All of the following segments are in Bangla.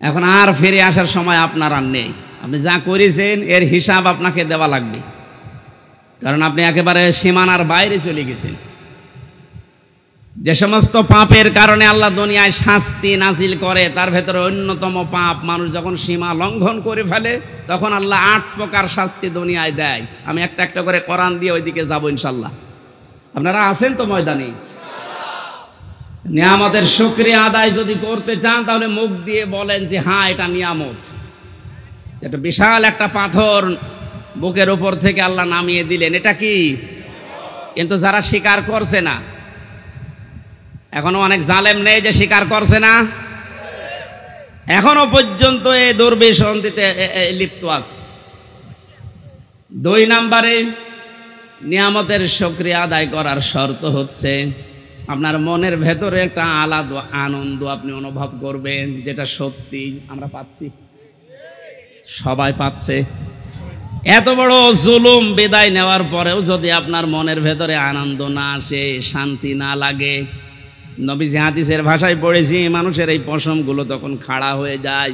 এখন আর ফিরে আসার সময় আপনার আর নেই। আপনি যা করেছেন এর হিসাব আপনাকে দেওয়া লাগবে, কারণ আপনি একেবারে সীমানার বাইরে চলে গেছেন। যে সমস্ত পাপের কারণে আল্লাহ দুনিয়ায় শাস্তি নাজিল করে তার ভেতরে অন্যতম পাপ, মানুষ যখন সীমা লঙ্ঘন করে ফেলে তখন আল্লাহ 8 প্রকার শাস্তি দুনিয়ায় দেয়। আমি একটা একটা করে কোরআন দিয়ে ওইদিকে যাবো ইনশাল্লাহ। আপনারা আছেন তো ময়দানে? নিয়ামতের শুকরিয়া আদায় যদি করতে চান তাহলে মুখ দিয়ে বলেন যে হ্যাঁ এটা নিয়ামত। এটা বিশাল একটা পাথর বুকের উপর থেকে আল্লাহ নামিয়ে দিলেন, এটা কি? কিন্তু যারা স্বীকার করছে না, এখনো অনেক জালেম নেই যে স্বীকার করছে না, এখনো পর্যন্ত এই দুর্বিসন্ধিতে লিপ্ত আছে। 2 নম্বরে নিয়ামতের শুকরিয়া আদায় করার শর্ত হচ্ছে আপনার মনের ভেতরে একটা আলাদা আনন্দ আপনি অনুভব করবেন, যেটা সত্যি আমরা পাচ্ছি, সবাই পাচ্ছে। এত বড় জুলুম বিদায় নেওয়ার পরেও যদি আপনার মনের ভেতরে আনন্দ না আসে, শান্তি না লাগে, নবীজি হাদিসের ভাষায় পড়েছি মানুষের এই পশমগুলো তখন খাড়া হয়ে যায়।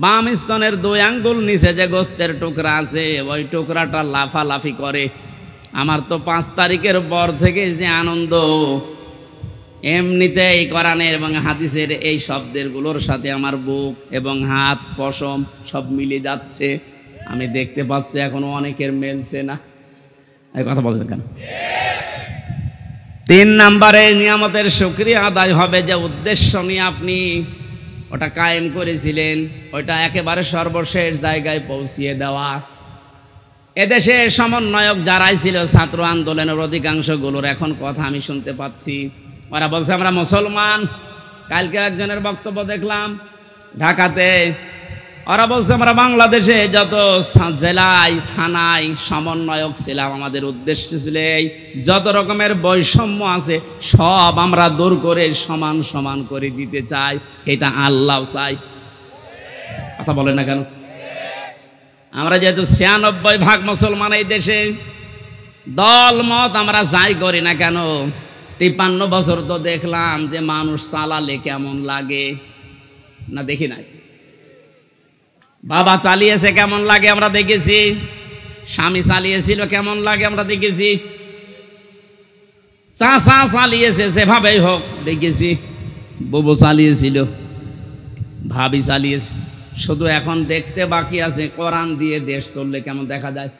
বাম স্তনের 2 আঙ্গুল নিচে যে গোস্তের টুকরা আছে ওই টুকরাটা লাফালাফি করে। আমার তো 5 তারিখের পর থেকে যে আনন্দ, এমনিতে এই কোরআনের এবং হাদিসের এই শব্দগুলোর সাথে আমার বুক এবং হাত পশম সব মিলে যাচ্ছে। আমি দেখতে পাচ্ছি এখনো অনেকের মেলছে না। এই কথা বলছেন কেন? 3 নম্বরে নিয়ামতের শুকরিয়া আদায় হবে যে উদ্দেশ্য নিয়ে আপনি ওটা কায়েম করেছিলেন, ওইটা একেবারে সর্বশেষ জায়গায় পৌঁছিয়ে দেওয়া। এদেশে সমন্বয়ক যারাই ছিল ছাত্র আন্দোলনের অধিকাংশগুলোর এখন কথা আমি শুনতে পাচ্ছি, ওরা বলছে আমরা মুসলমান। কালকে একজনের বক্তব্য দেখলাম ঢাকাতে, ওরা বলছে আমরা বাংলাদেশে যত জেলায় থানায় সমন্বয়ক ছিলাম আমাদের উদ্দেশ্য ছিল এই যত রকমের বৈষম্য আছে সব আমরা দূর করে সমান সমান করে দিতে চাই, এটা আল্লাহ চাই। কথা বলে না কেন? আমরা যেহেতু 96% মুসলমান এই দেশে, দল মত আমরা যাই করি না কেন, 53 বছর তো দেখলাম যে মানুষ চালালে কেমন লাগে না, দেখি নাই? বাবা চালিয়েছে কেমন লাগে আমরা দেখেছি, স্বামী চালিয়েছিল কেমন লাগে আমরা দেখেছি, চাচা চালিয়েছে যেভাবেই হোক দেখেছি, বুবু চালিয়েছিল, ভাবি চালিয়েছে। শুধু এখন দেখতে বাকি আছে কোরআন দিয়ে দেশ চললে কেমন দেখা যায়।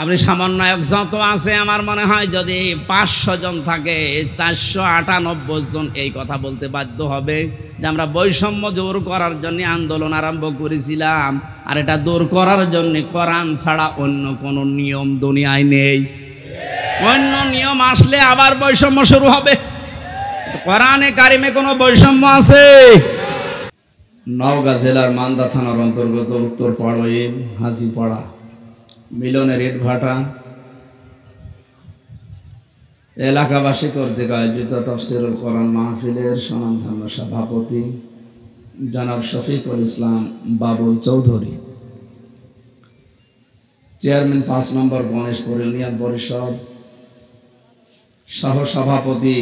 আপনি সমন্বয়ক যত আছে আমার মনে হয় যদি 500 জন থাকে 498 জন এই কথা বলতে বাধ্য হবে যে আমরা বৈষম্য দূর করার জন্য আন্দোলন আরম্ভ করেছিলাম, আর এটা দূর করার জন্য কোরআন ছাড়া অন্য কোনো নিয়ম দুনিয়ায় নেই। অন্য নিয়ম আসলে আবার বৈষম্য শুরু হবে। কোরআনে কারিমে কোনো বৈষম্য আছে? নওগাঁ জেলার মান্দা থানার অন্তর্গত উত্তরপাড়ায় হাজিপাড়া মিলনের ইটভাটা এলাকাবাসী কর্তৃক আয়োজিত তাফসীরুল কোরআন মাহফিলের স্বনামধন্য সভাপতি জনাব শফিকুল ইসলাম বাবুল চৌধুরী, চেয়ারম্যান 5 নম্বর গণেশপুর ইউনিয়ন পরিষদ, সহ সভাপতি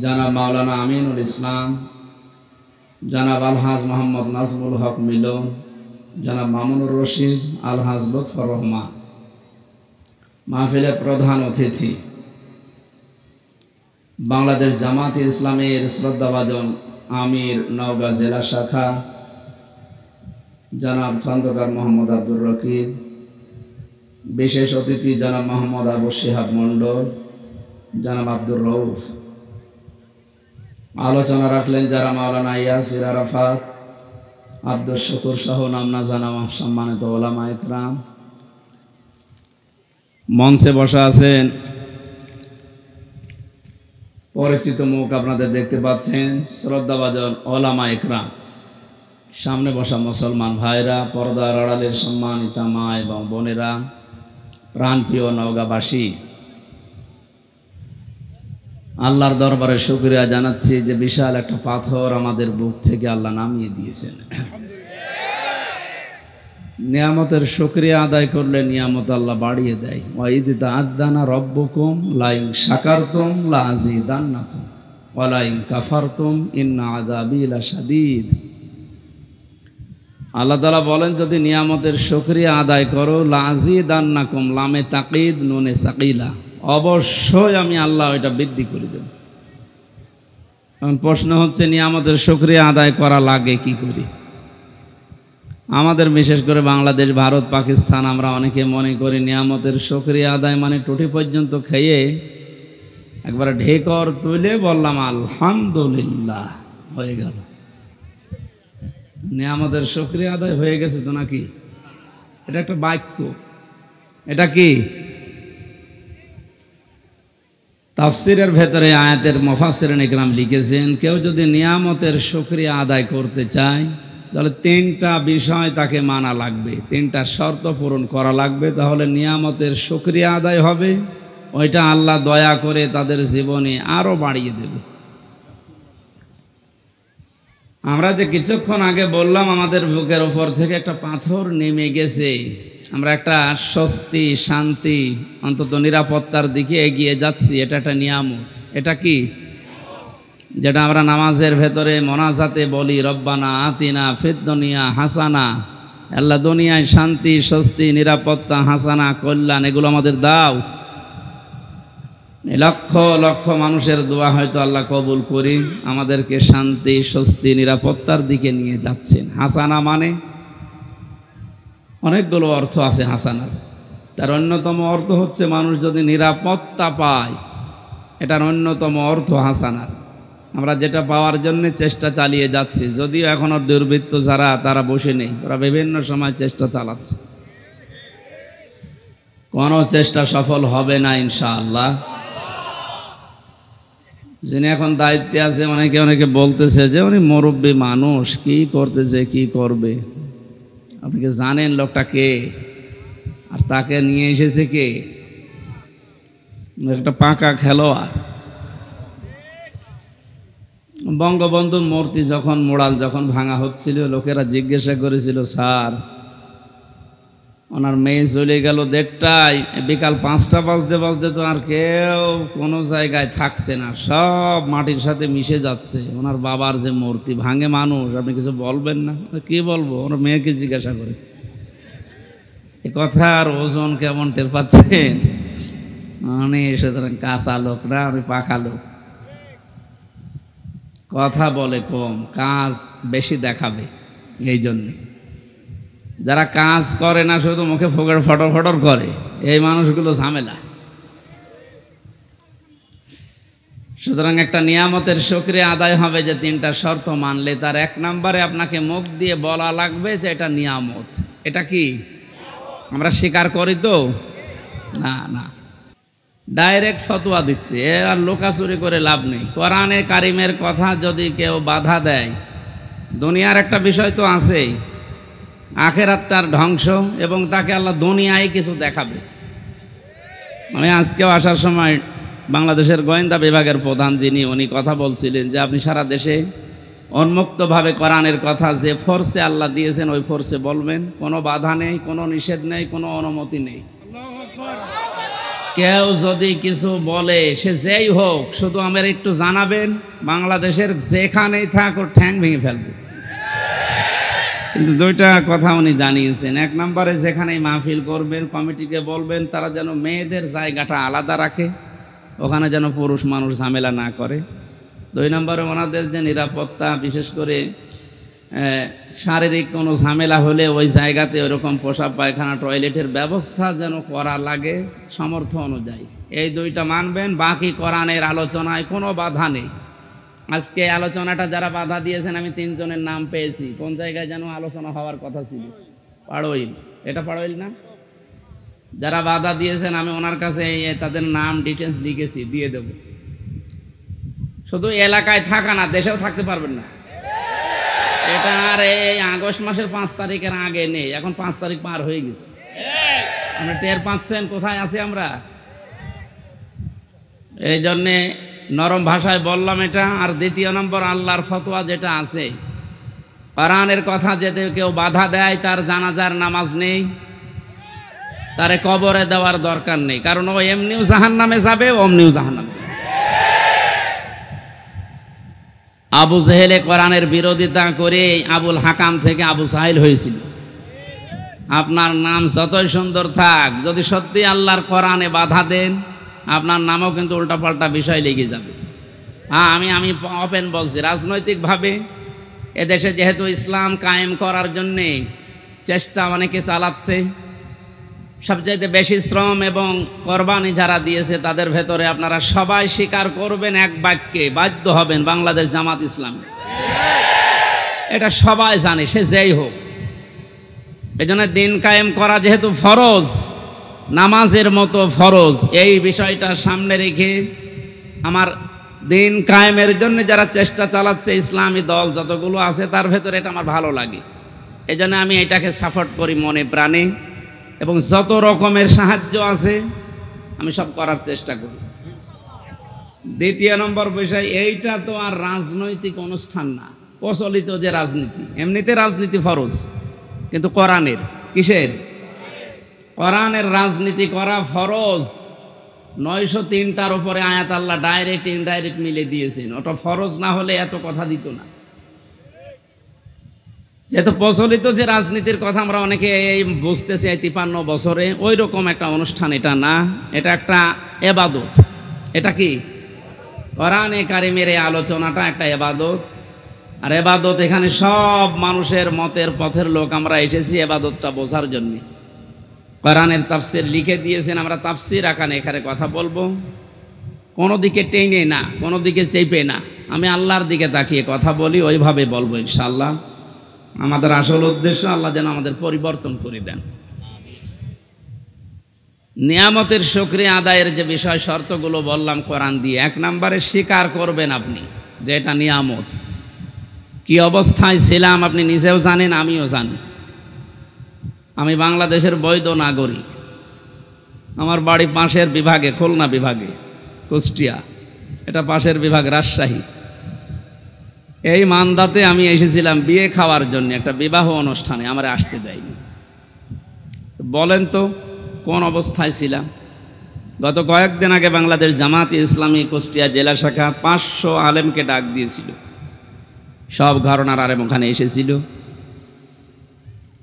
জনাব মাওলানা আমিনুল ইসলাম, জনাব আলহাজ মোহাম্মদ নাজমুল হক মিলন, জনাব মামুনুর রশিদ, আলহাজ লুৎফর রহমান, মাহফিলের প্রধান অতিথি বাংলাদেশ জামাতে ইসলামের শ্রদ্ধাভাজন আমির নওগাঁ জেলা শাখা জনাব খন্দকার মোহাম্মদ আব্দুর রকিব, বিশেষ অতিথি জনাব মোহাম্মদ আবু শিহাব মন্ডল, জনাব আব্দুর রউফ। আলোচনা রাখলেন যারা মাওলানা ইয়াসির আরাফাত, আব্দুল শুকুর সহ নাম না জানা সম্মানিত ওলামা ইকরাম। মঞ্চে বসা আছেন পরিচিত মুখ আপনাদের দেখতে পাচ্ছেন, শ্রদ্ধাভাজন ওলামা ইকরাম, সামনে বসা মুসলমান ভাইরা, পর্দার আড়ালের সম্মানিতা মা এবং বোনেরা, প্রাণপ্রিয় নওগাঁবাসী, আল্লাহর দরবারে শুকরিয়া জানাচ্ছি যে বিশাল একটা পাথর আমাদের বুক থেকে আল্লাহ নামিয়ে দিয়েছেন। নিয়ামতের শুকরিয়া আদায় করলে নিয়ামত আল্লাহ বাড়িয়ে দেয়। ওয়াইদ তাআযানা রাব্বুকুম লাইন শাকারতুম লাযীদান্নাকুম। ওয়ালা ইন কাফারতুম ইন্না আযাবি লাশাদীদ। আল্লাহ তাআলা বলেন, যদি নিয়ামতের শুকরিয়া আদায় করো, লাযিদান্নাকুম, লামে তাকিদ নুনে সাকিলা, অবশ্যই আমি আল্লাহ এটা বৃদ্ধি করে দেব। এখন প্রশ্ন হচ্ছে, নিয়ামতের শুকরিয়া আদায় করা লাগে কি করে? আমাদের বিশেষ করে বাংলাদেশ, ভারত, পাকিস্তান, আমরা অনেকে মনে করি নিয়ামতের শুকরিয়া আদায় মানে টুটি পর্যন্ত খেয়ে একবারে ঢেকর তুলে বললাম আলহামদুলিল্লাহ, হয়ে গেল। নিয়ামতের শুকরিয়া আদায় হয়ে গেছে তো নাকি? এটা একটা বাক্য। এটা কি? তাফসিরের ভেতরে আয়াতের মুফাসসিরিন ইকরাম লিখেছেন, কেউ যদি নিয়ামতের শুকরিয়া আদায় করতে চায় তাহলে তিনটা বিষয় তাকে মানা লাগবে, তিনটা শর্ত পূরণ করা লাগবে, তাহলে নিয়ামতের শুকরিয়া আদায় হবে। ওইটা আল্লাহ দয়া করে তাদের জীবনে আরো বাড়িয়ে দেবে। আমরা যে কিছুক্ষণ আগে বললাম আমাদের বুকের উপর থেকে একটা পাথর নেমে গেছে, আমরা একটা স্বস্তি, শান্তি, অন্তত নিরাপত্তার দিকে এগিয়ে যাচ্ছি, এটা একটা নিয়ামত। এটা কি? যেটা আমরা নামাজের ভেতরে মোনাজাতে বলি, রব্বানা আতিনা ফিদ দুনিয়া হাসানা, আল্লাহ দুনিয়ায় শান্তি, স্বস্তি, নিরাপত্তা, হাসানা, কল্যাণ এগুলো আমাদের দাও। লক্ষ লক্ষ মানুষের দোয়া হয়তো আল্লাহ কবুল করি, আমাদেরকে শান্তি, স্বস্তি, নিরাপত্তার দিকে নিয়ে যাচ্ছেন। হাসানা মানে অনেকগুলো অর্থ আছে হাসানার। তার অন্যতম অর্থ হচ্ছে মানুষ যদি নিরাপত্তা পায়, এটার অন্যতম অর্থ হাসানার। আমরা যেটা পাওয়ার জন্য চেষ্টা চালিয়ে যাচ্ছি, যদিও এখনো দুর্বৃত্ত যারা তারা বসে নেই, ওরা বিভিন্ন সময় চেষ্টা চালাচ্ছে, কোনো চেষ্টা সফল হবে না ইনশাআল্লাহ। যিনি এখন দায়িত্বে আছে, অনেকে বলতেছে যে উনি মুরব্বী মানুষ, কি করতেছে, কি করবে। আপনি কি জানেন লোকটা কে আর তাকে নিয়ে এসেছে কে? একটা পাকা খেলোয়াড়। বঙ্গবন্ধুর মূর্তি যখন মোড়াল যখন ভাঙা হচ্ছিল, লোকেরা জিজ্ঞাসা করেছিল, স্যার ওনার মেয়ে চলে গেল 1:30টায়, বিকাল 5টা বাজতে বাজতে তো আর কেউ কোনো জায়গায় থাকছে না, সব মাটির সাথে মিশে যাচ্ছে। ওনার বাবার যে মূর্তি ভাঙে মানুষ, আপনি কিছু বলবেন না? কি বলবো? ওনার মেয়েকে জিজ্ঞাসা করে। এ কথার ওজন কেমন টের পাচ্ছেন? মানে সুতরাং কাঁচা লোক না, আমি পাকা লোক। কথা বলে কম, কাজ বেশি দেখাবে। এই জন্যে যারা কাজ করে না, শুধু মুখে ফোকর ফটর ফটর করে, এই মানুষগুলো ঝামেলা। সুতরাং একটা নিয়ামতের শুকরিয়া আদায় হবে যে তিনটা শর্ত মানলে। তার 1 নম্বরে আপনাকে মুখ দিয়ে বলা লাগবে যে এটা নিয়ামত। এটা কি? আমরা স্বীকার করি তো না? না, ডাইরেক্ট ফতোয়া দিচ্ছে, আর লোকাচুরি করে লাভ নেই। কোরআনে কারিমের কথা যদি কেউ বাধা দেয়, দুনিয়ার একটা বিষয় তো আছেই, আখেরাত তার ধ্বংস, এবং তাকে আল্লাহ দুনিয়ায় কিছু দেখাবে। আমি আজকেও আসার সময় বাংলাদেশের গোয়েন্দা বিভাগের প্রধান যিনি, উনি কথা বলছিলেন যে আপনি সারা দেশে উন্মুক্তভাবে কোরআনের কথা যে ফোর্সে আল্লাহ দিয়েছেন ওই ফোর্সে বলবেন, কোনো বাধা নেই, কোনো নিষেধ নেই, কোনো অনুমতি নেই। কেউ যদি কিছু বলে, সে যেই হোক, শুধু আমার একটু জানাবেন, বাংলাদেশের যেখানেই থাক ওর ঠ্যাং ভেঙে ফেলবে। কিন্তু 2টা কথা উনি জানিয়েছেন। 1 নম্বরে যেখানেই মাহফিল করবেন, কমিটিকে বলবেন তারা যেন মেয়েদের জায়গাটা আলাদা রাখে, ওখানে যেন পুরুষ মানুষ ঝামেলা না করে। 2 নম্বরে ওনাদের যে নিরাপত্তা, বিশেষ করে শারীরিক কোনো ঝামেলা হলে ওই জায়গাতে ওরকম পেশাব পায়খানা টয়লেটের ব্যবস্থা যেন করা লাগে সামর্থ্য অনুযায়ী। এই 2টা মানবেন, বাকি কোরআনের আলোচনায় কোনো বাধা নেই। আজকে আলোচনাটা যারা বাধা দিয়েছেন, আমি 3 জনের নাম পেয়েছি। কোন জায়গায় যেন আলোচনা হওয়ার কথা ছিল, পাড়ইল, এটা পাড়ইল না? যারা বাধা দিয়েছেন আমি ওনার কাছে তাদের নাম ডিটেলস লিখেছি, দিয়ে দেব। শুধু এলাকায় থাকা না, দেশেও থাকতে পারবেন না। এটা আর এই আগস্ট মাসের 5 তারিখের আগে নেই, এখন 5 তারিখ পার হয়ে গেছে। আমরা টের পাচ্ছেন কোথায় আছি আমরা? এই জন্যে নরম ভাষায় বললাম এটা। আর 2 নম্বর, আল্লাহর ফতোয়া যেটা আছে, কোরআনের কথা যেতে কেউ বাধা দেয়, তার জানাজার নামাজ নেই, তারে কবরে দেওয়ার দরকার নেই, কারণ ও এমনিও জাহান্নামে যাবে, অমনিও জাহান্নামে। আবু জেহেলে কোরআনের বিরোধিতা করে আবুল হাকাম থেকে আবু সাহিল হয়েছিল। আপনার নাম যতই সুন্দর থাক, যদি সত্যি আল্লাহর কোরআনে বাধা দেন, আপনার নামও কিন্তু উল্টাপাল্টা বিষয় লেগে যাবে। হ্যাঁ, আমি ওপেন বলছি, রাজনৈতিকভাবে এদেশে যেহেতু ইসলাম কায়েম করার জন্যে চেষ্টা অনেকে চালাচ্ছে, সবচাইতে বেশি শ্রম এবং কোরবানি যারা দিয়েছে তাদের ভেতরে আপনারা সবাই স্বীকার করবেন এক বাক্যে, বাধ্য হবেন বাংলাদেশ জামাত ইসলামী। এটা সবাই জানে, সে যেই হোক। এজন্য দিন কায়েম করা যেহেতু ফরজ, নামাজের মতো ফরজ, এই বিষয়টা সামনে রেখে আমার দিন কায়েমের জন্য যারা চেষ্টা চালাচ্ছে ইসলামী দল যতগুলো আছে তার ভেতরে এটা আমার ভালো লাগে। এজন্য আমি এটাকে সাপোর্ট করি মনে প্রাণে, এবং যত রকমের সাহায্য আছে আমি সব করার চেষ্টা করি। দ্বিতীয় নম্বর বিষয়, এইটা তো আর রাজনৈতিক অনুষ্ঠান না, প্রচলিত যে রাজনীতি, এমনিতে রাজনীতি ফরজ, কিন্তু কোরআনের, কিসের? কোরআনের রাজনীতি করা ফরজ। 903টার উপরে আয়াত আল্লাহ ডাইরেক্ট ইনডাইরেক্ট মিলে দিয়েছেন, ওটা ফরজ না হলে এত কথা দিত না। যেহেতু প্রচলিত যে রাজনীতির কথা আমরা অনেকে বুঝতেছি এই 53 বছরে, ওই রকম একটা অনুষ্ঠান এটা না, এটা একটা এবাদত। এটা কি? কোরআনে কারিমের এই আলোচনাটা একটা এবাদত। আর এবাদত, এখানে সব মানুষের মতের পথের লোক আমরা এসেছি এবাদতটা বোঝার জন্য। কোরআনের তাফসির লিখে দিয়েছেন, আমরা তাফসির আকারে এখানে কথা বলবো, কোনো দিকে টেনে না, কোনো দিকে চেপে না, আমি আল্লাহর দিকে তাকিয়ে কথা বলি, ওইভাবে বলবো ইনশাআল্লাহ। আমাদের আসল উদ্দেশ্য আল্লাহ যেন আমাদের পরিবর্তন করে দেন। নিয়ামতের শুকরিয়া আদায়ের যে বিষয় শর্তগুলো বললাম কোরআন দিয়ে, 1 নম্বরে স্বীকার করবেন আপনি যে এটা নিয়ামত। কি অবস্থায় ছিলাম আপনি নিজেও জানেন, আমিও জানি। আমি বাংলাদেশের বৈধ নাগরিক, আমার বাড়ি পাশের বিভাগে, খুলনা বিভাগে, কুষ্টিয়া, এটা পাশের বিভাগ রাজশাহী। এই মান্দাতে আমি এসেছিলাম বিয়ে খাওয়ার জন্য, একটা বিবাহ অনুষ্ঠানে, আমার আসতে দেয়নি। বলেন তো কোন অবস্থায় ছিলাম? গত কয়েকদিন আগে বাংলাদেশ জামাত ইসলামী কুষ্টিয়া জেলা শাখা 500 আলেমকে ডাক দিয়েছিল, সব ঘরানার আলেম ওখানে এসেছিল।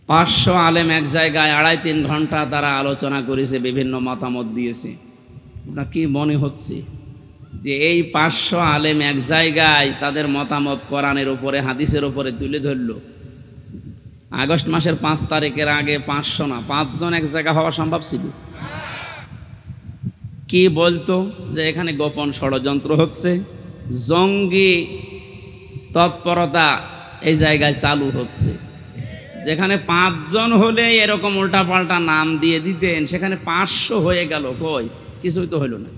500 আলেম এক জায়গায় 2.5-3 ঘন্টা তারা আলোচনা করেছে, বিভিন্ন মতামত দিয়েছে। আপনার কি মনে হচ্ছে যে এই 500 আলেম এক জায়গায় তাদের মতামত কোরআনের উপরে, হাদিসের উপরে তুলে ধরল? আগস্ট মাসের 5 তারিখের আগে 500 না, 5 জন এক জায়গা হওয়া সম্ভব ছিল? কি বলতো যে এখানে গোপন ষড়যন্ত্র হচ্ছে, জঙ্গি তৎপরতা এই জায়গায় চালু হচ্ছে। যেখানে 5 জন হলে এরকম উল্টাপাল্টা নাম দিয়ে দিতেন, সেখানে 500 হয়ে গেল, কই কিছুই তো হইল না।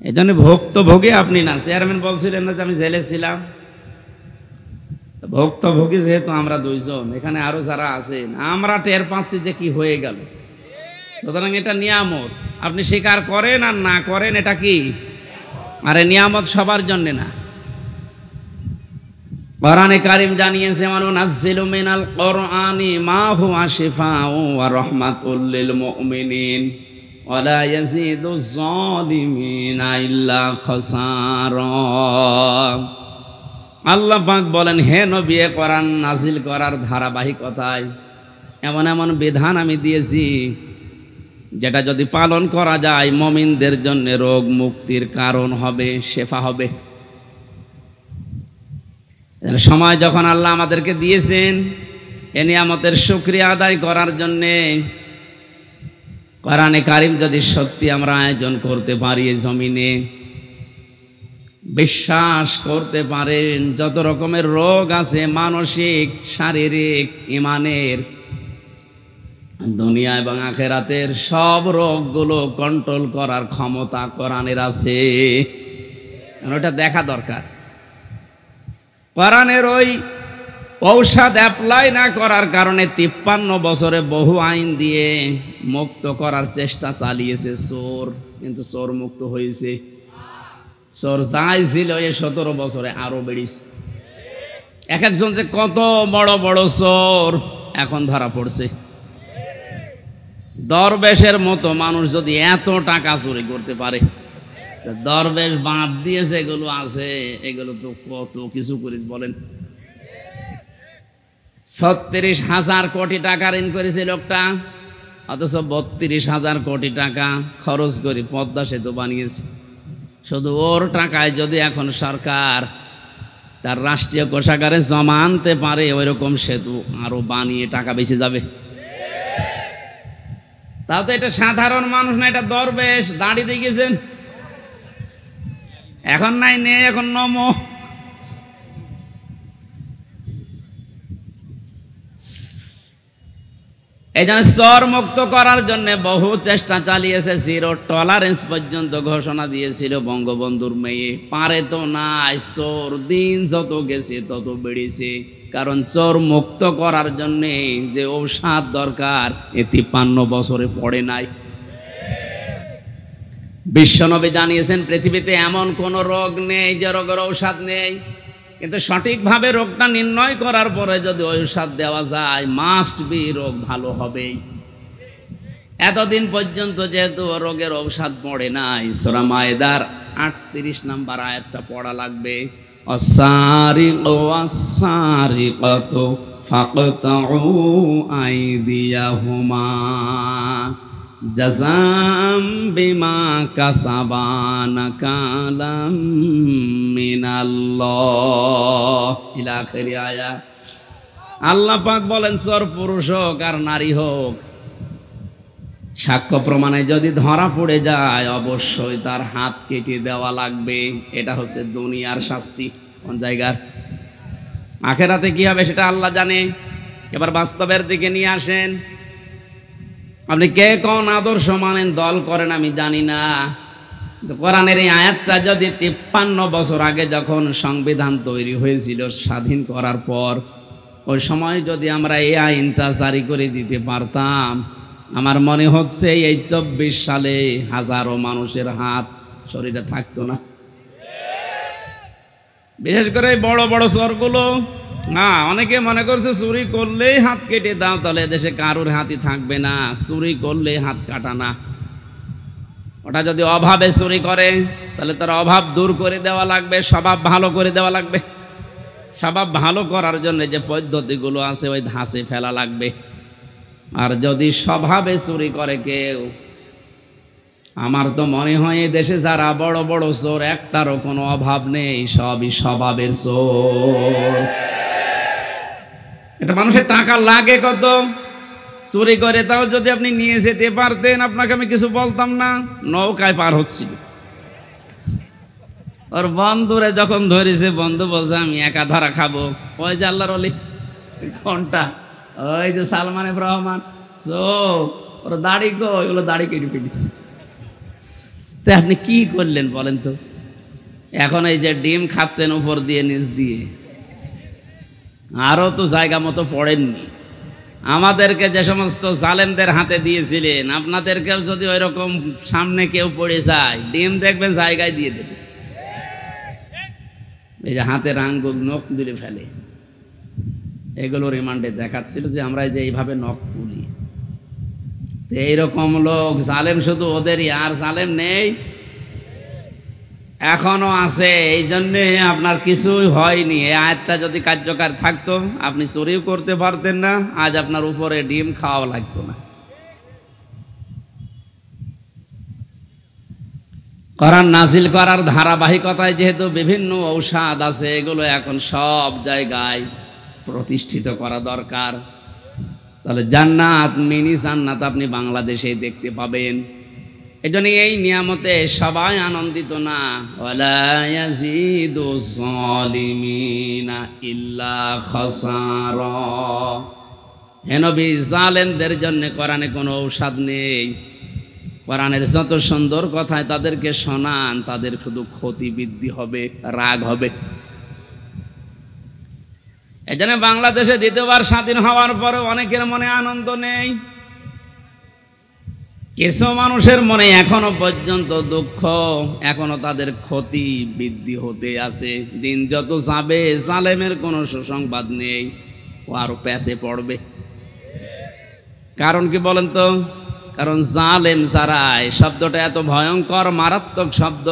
এই জন্য ভুক্তভোগী আপনি না। চেয়ারম্যান বলছিলেন না যে আমি জেলে ছিলাম, ভুক্তভোগী যেহেতু আমরা 2 জন, এখানে আরো যারা আছেন, আমরা টের পাচ্ছি যে কি হয়ে গেল। সুতরাং এটা নিয়ামত, আপনি স্বীকার করেন আর না করেন, এটা কি? আরে নিয়ামত সবার জন্য না। কোরআনে কারীম জানিয়েছে, ওয়ানুনাজ্জিলু মিনাল কোরআনি মা হুয়া শিফাউ ওয়া রাহমাতুল লিল মুমিনিন ওয়া লা ইয়াজিদুজ জালিমিনা ইল্লা খাসারা। আল্লাহ পাক বলেন, হে নবী, কোরআন নাজিল করার ধারাবাহিকতায় এমন এমন বিধান আমি দিয়েছি যেটা যদি পালন করা যায় মুমিনদের জন্য রোগ মুক্তির কারণ হবে, শেফা হবে। সময় যখন আল্লাহ আমাদেরকে দিয়েছেন এ নিয়ামতের শুকরিয়া আদায় করার জন্যে, কোরআনে কারীম যদি সত্যি আমরা আয়োজন করতে পারি এই জমিনে, বিশ্বাস করতে পারেন যত রকমের রোগ আছে, মানসিক, শারীরিক, ইমানের, দুনিয়া এবং আখেরাতের সব রোগগুলো কন্ট্রোল করার ক্ষমতা কোরআনের আছে। ওটা দেখা দরকার। কোরআনের ওই ঔষধ অ্যাপ্লাই না করার কারণে 53 বছরে বহু আইন দিয়ে মুক্ত করার চেষ্টা চালিয়েছে চোর, কিন্তু চোর মুক্ত হয়েছে। চোর যাই ছিল এই 17 বছরে আরো বেড়েছে। এক একজন যে কত বড় বড় চোর এখন ধরা পড়ছে। দরবেশের মতো মানুষ যদি এত টাকা চুরি করতে পারে, তা দরবেশ বাঁধ দিয়েছে, এগুলো আছে, এগুলো তো কত কিছু করিস বলেন। 36,000 কোটি টাকা ঋণ করেছে লোকটা, অথচ 32,000 কোটি টাকা খরচ করে পদ্মা সেতু বানিয়েছে। শুধু ওর টাকায় যদি এখন সরকার তার রাষ্ট্রীয় কোষাগারে জমা আনতে পারে, ওই রকম সেতু আরো বানিয়ে টাকা বেঁচে যাবে। তাও তো এটা সাধারণ মানুষ না, এটা দরবেশ দাঁড়িয়ে দেখেছেন। এখন নাই নেই, এখন নমো। এই জন্য চোর মুক্ত করার জন্য বহু চেষ্টা চালিয়েছে, জিরো টলারেন্স পর্যন্ত ঘোষণা দিয়েছিল বঙ্গবন্ধুর মেয়ে। পারে তো নাই, চোর দিন যত গেছে তত বেড়েছে। কারণ চোর মুক্ত করার জন্য যে ঔষধ দরকার, এ 53 বছরে পড়ে নাই। বিশ্বনবী জানিয়েছেন পৃথিবীতে এমন কোন রোগ নেই যে রোগের ঔষধ নেই, কিন্তু সঠিকভাবে রোগটা নির্ণয় করার পরে যদি ঔষধ দেওয়া যায়, মাস্ট বি রোগ ভালো হবেই। এতদিন পর্যন্ত যেহেতু রোগের ঔষধ পড়ে নাই, সূরা মায়েদার 38 নম্বর আয়াতটা পড়া লাগবে। অসারিকু ওয়াসারিকাতু ফাকতাউ আইদিয়াহুমা জাযাম বিমা কাসাবা নাকালাম মিনাল্লাহ ইলা আখিরি আয়াত। আল্লাহ পাক বলেন, চোর পুরুষ হোক আর নারী হোক, সাক্ষ্য প্রমাণে যদি ধরা পড়ে যায়, অবশ্যই তার হাত কেটে দেওয়া লাগবে। এটা হচ্ছে দুনিয়ার শাস্তি। কোন জায়গার? আখেরাতে কি হবে সেটা আল্লাহ জানে। এবার বাস্তবের দিকে নিয়ে আসেন। আপনি কে কোন আদর্শ মানেন, দল করেন, আমি জানি না। কোরআনের এই আয়াতটা যদি 53 বছর আগে যখন সংবিধান তৈরি হয়েছিল স্বাধীন করার পর, ওই সময় যদি আমরা এই আইনটা জারি করে দিতে পারতাম, আমার মনে হচ্ছে এই 24 সালে হাজারো মানুষের হাত শরীরে থাকতো না। বিশেষ করে বড় বড় চোরগুলো, অনেকে মনে করছে চুরি করলেই হাত কেটে দাও, তাহলে দেশে কারোর হাতই থাকবে না। চুরি করলে হাত কাটা না, ওটা যদি অভাবে চুরি করে তাহলে তার অভাব দূর করে দেওয়া লাগবে, স্বভাব ভালো করে দেওয়া লাগবে। স্বভাব ভালো করার জন্য যে পদ্ধতিগুলো আছে ওই ধাঁচে ফেলা লাগবে। আর যদি স্বভাবে চুরি করে কেউ, আমার তো মনে হয় এই দেশে যারা বড় বড় চোর, একটারও কোনো অভাব নেই, সবই স্বভাবের চোর। এটা মানুষের টাকা লাগে কত, চুরি করে তাও যদি আপনি নিয়ে যেতে পারতেন, আপনাকে আমি কিছু বলতাম না। নৌকায় পার হচ্ছিল, ওর বন্ধুরে যখন ধরেছে, বন্ধু বলছে আমি একা ধরা খাবো। ওই যে আল্লাহর ওলি, কোনটা? ওই যে সালমান এফ রহমান, ওর দাড়ি কই, ওগুলো দাড়ি কেটে ফেলেছে। তো আপনি কি করলেন বলেন তো? এখন এই যে ডিম খাচ্ছেন উপর দিয়ে নিচ দিয়ে, আরো তো জায়গা মতো পড়েননি। আমাদেরকে যে সমস্ত জালেমদের হাতে দিয়েছিলেন, আপনাদেরকেও যদি ওই রকম সামনে কেউ পড়ে যায়, ডিম দেখবেন জায়গায় দিয়ে দেবে। এই যে হাতের আঙ্গুল নখ তুলে ফেলে, এগুলো রিমান্ডে দেখাচ্ছিল যে আমরা যে এইভাবে নখ তুলি। তো এইরকম লোক জালেম শুধু ওদেরই, আর জালেম নেই, এখনো আছে। এই জন্যে আপনার কিছুই হয়নি। এই আয়াতটা যদি কার্যকর থাকতো, আপনি চুরিও করতে পারতেন না, আজ আপনার উপরে ডিম খাওয়া লাগতো না। কোরআন নাজিল করার ধারাবাহিকতায় যেহেতু বিভিন্ন ঔষধ আছে, এগুলো এখন সব জায়গায় প্রতিষ্ঠিত করা দরকার। তাহলে জান্নাত, মিনি জান্নাত আপনি বাংলাদেশে দেখতে পাবেন। এই জন্য এই নিয়ামতে সবাই আনন্দিত না। ওয়ালা ইয়াজিদু যালিমিনা ইল্লা খাসারা। হে নবী, জালেমদের জন্য কোরআনে কোনো ঔষধ নেই। কোরআনের যত সুন্দর কথায় তাদেরকে শোনান, তাদের শুধু ক্ষতি বৃদ্ধি হবে, রাগ হবে। এই জন্য বাংলাদেশে দ্বিতীয়বার স্বাধীন হওয়ার পরে অনেকের মনে আনন্দ নেই। কিছু মানুষের মনে এখনো পর্যন্ত দুঃখ, এখনো তাদের ক্ষতি বৃদ্ধি হতে আছে। দিন যত যাবে, জালেমের কোনো সুসংবাদ নেই, ও আরো প্যাচে পড়বে। কারণ কি বলেন তো? কারণ জালেম যারাই শব্দটা এত ভয়ঙ্কর মারাত্মক শব্দ।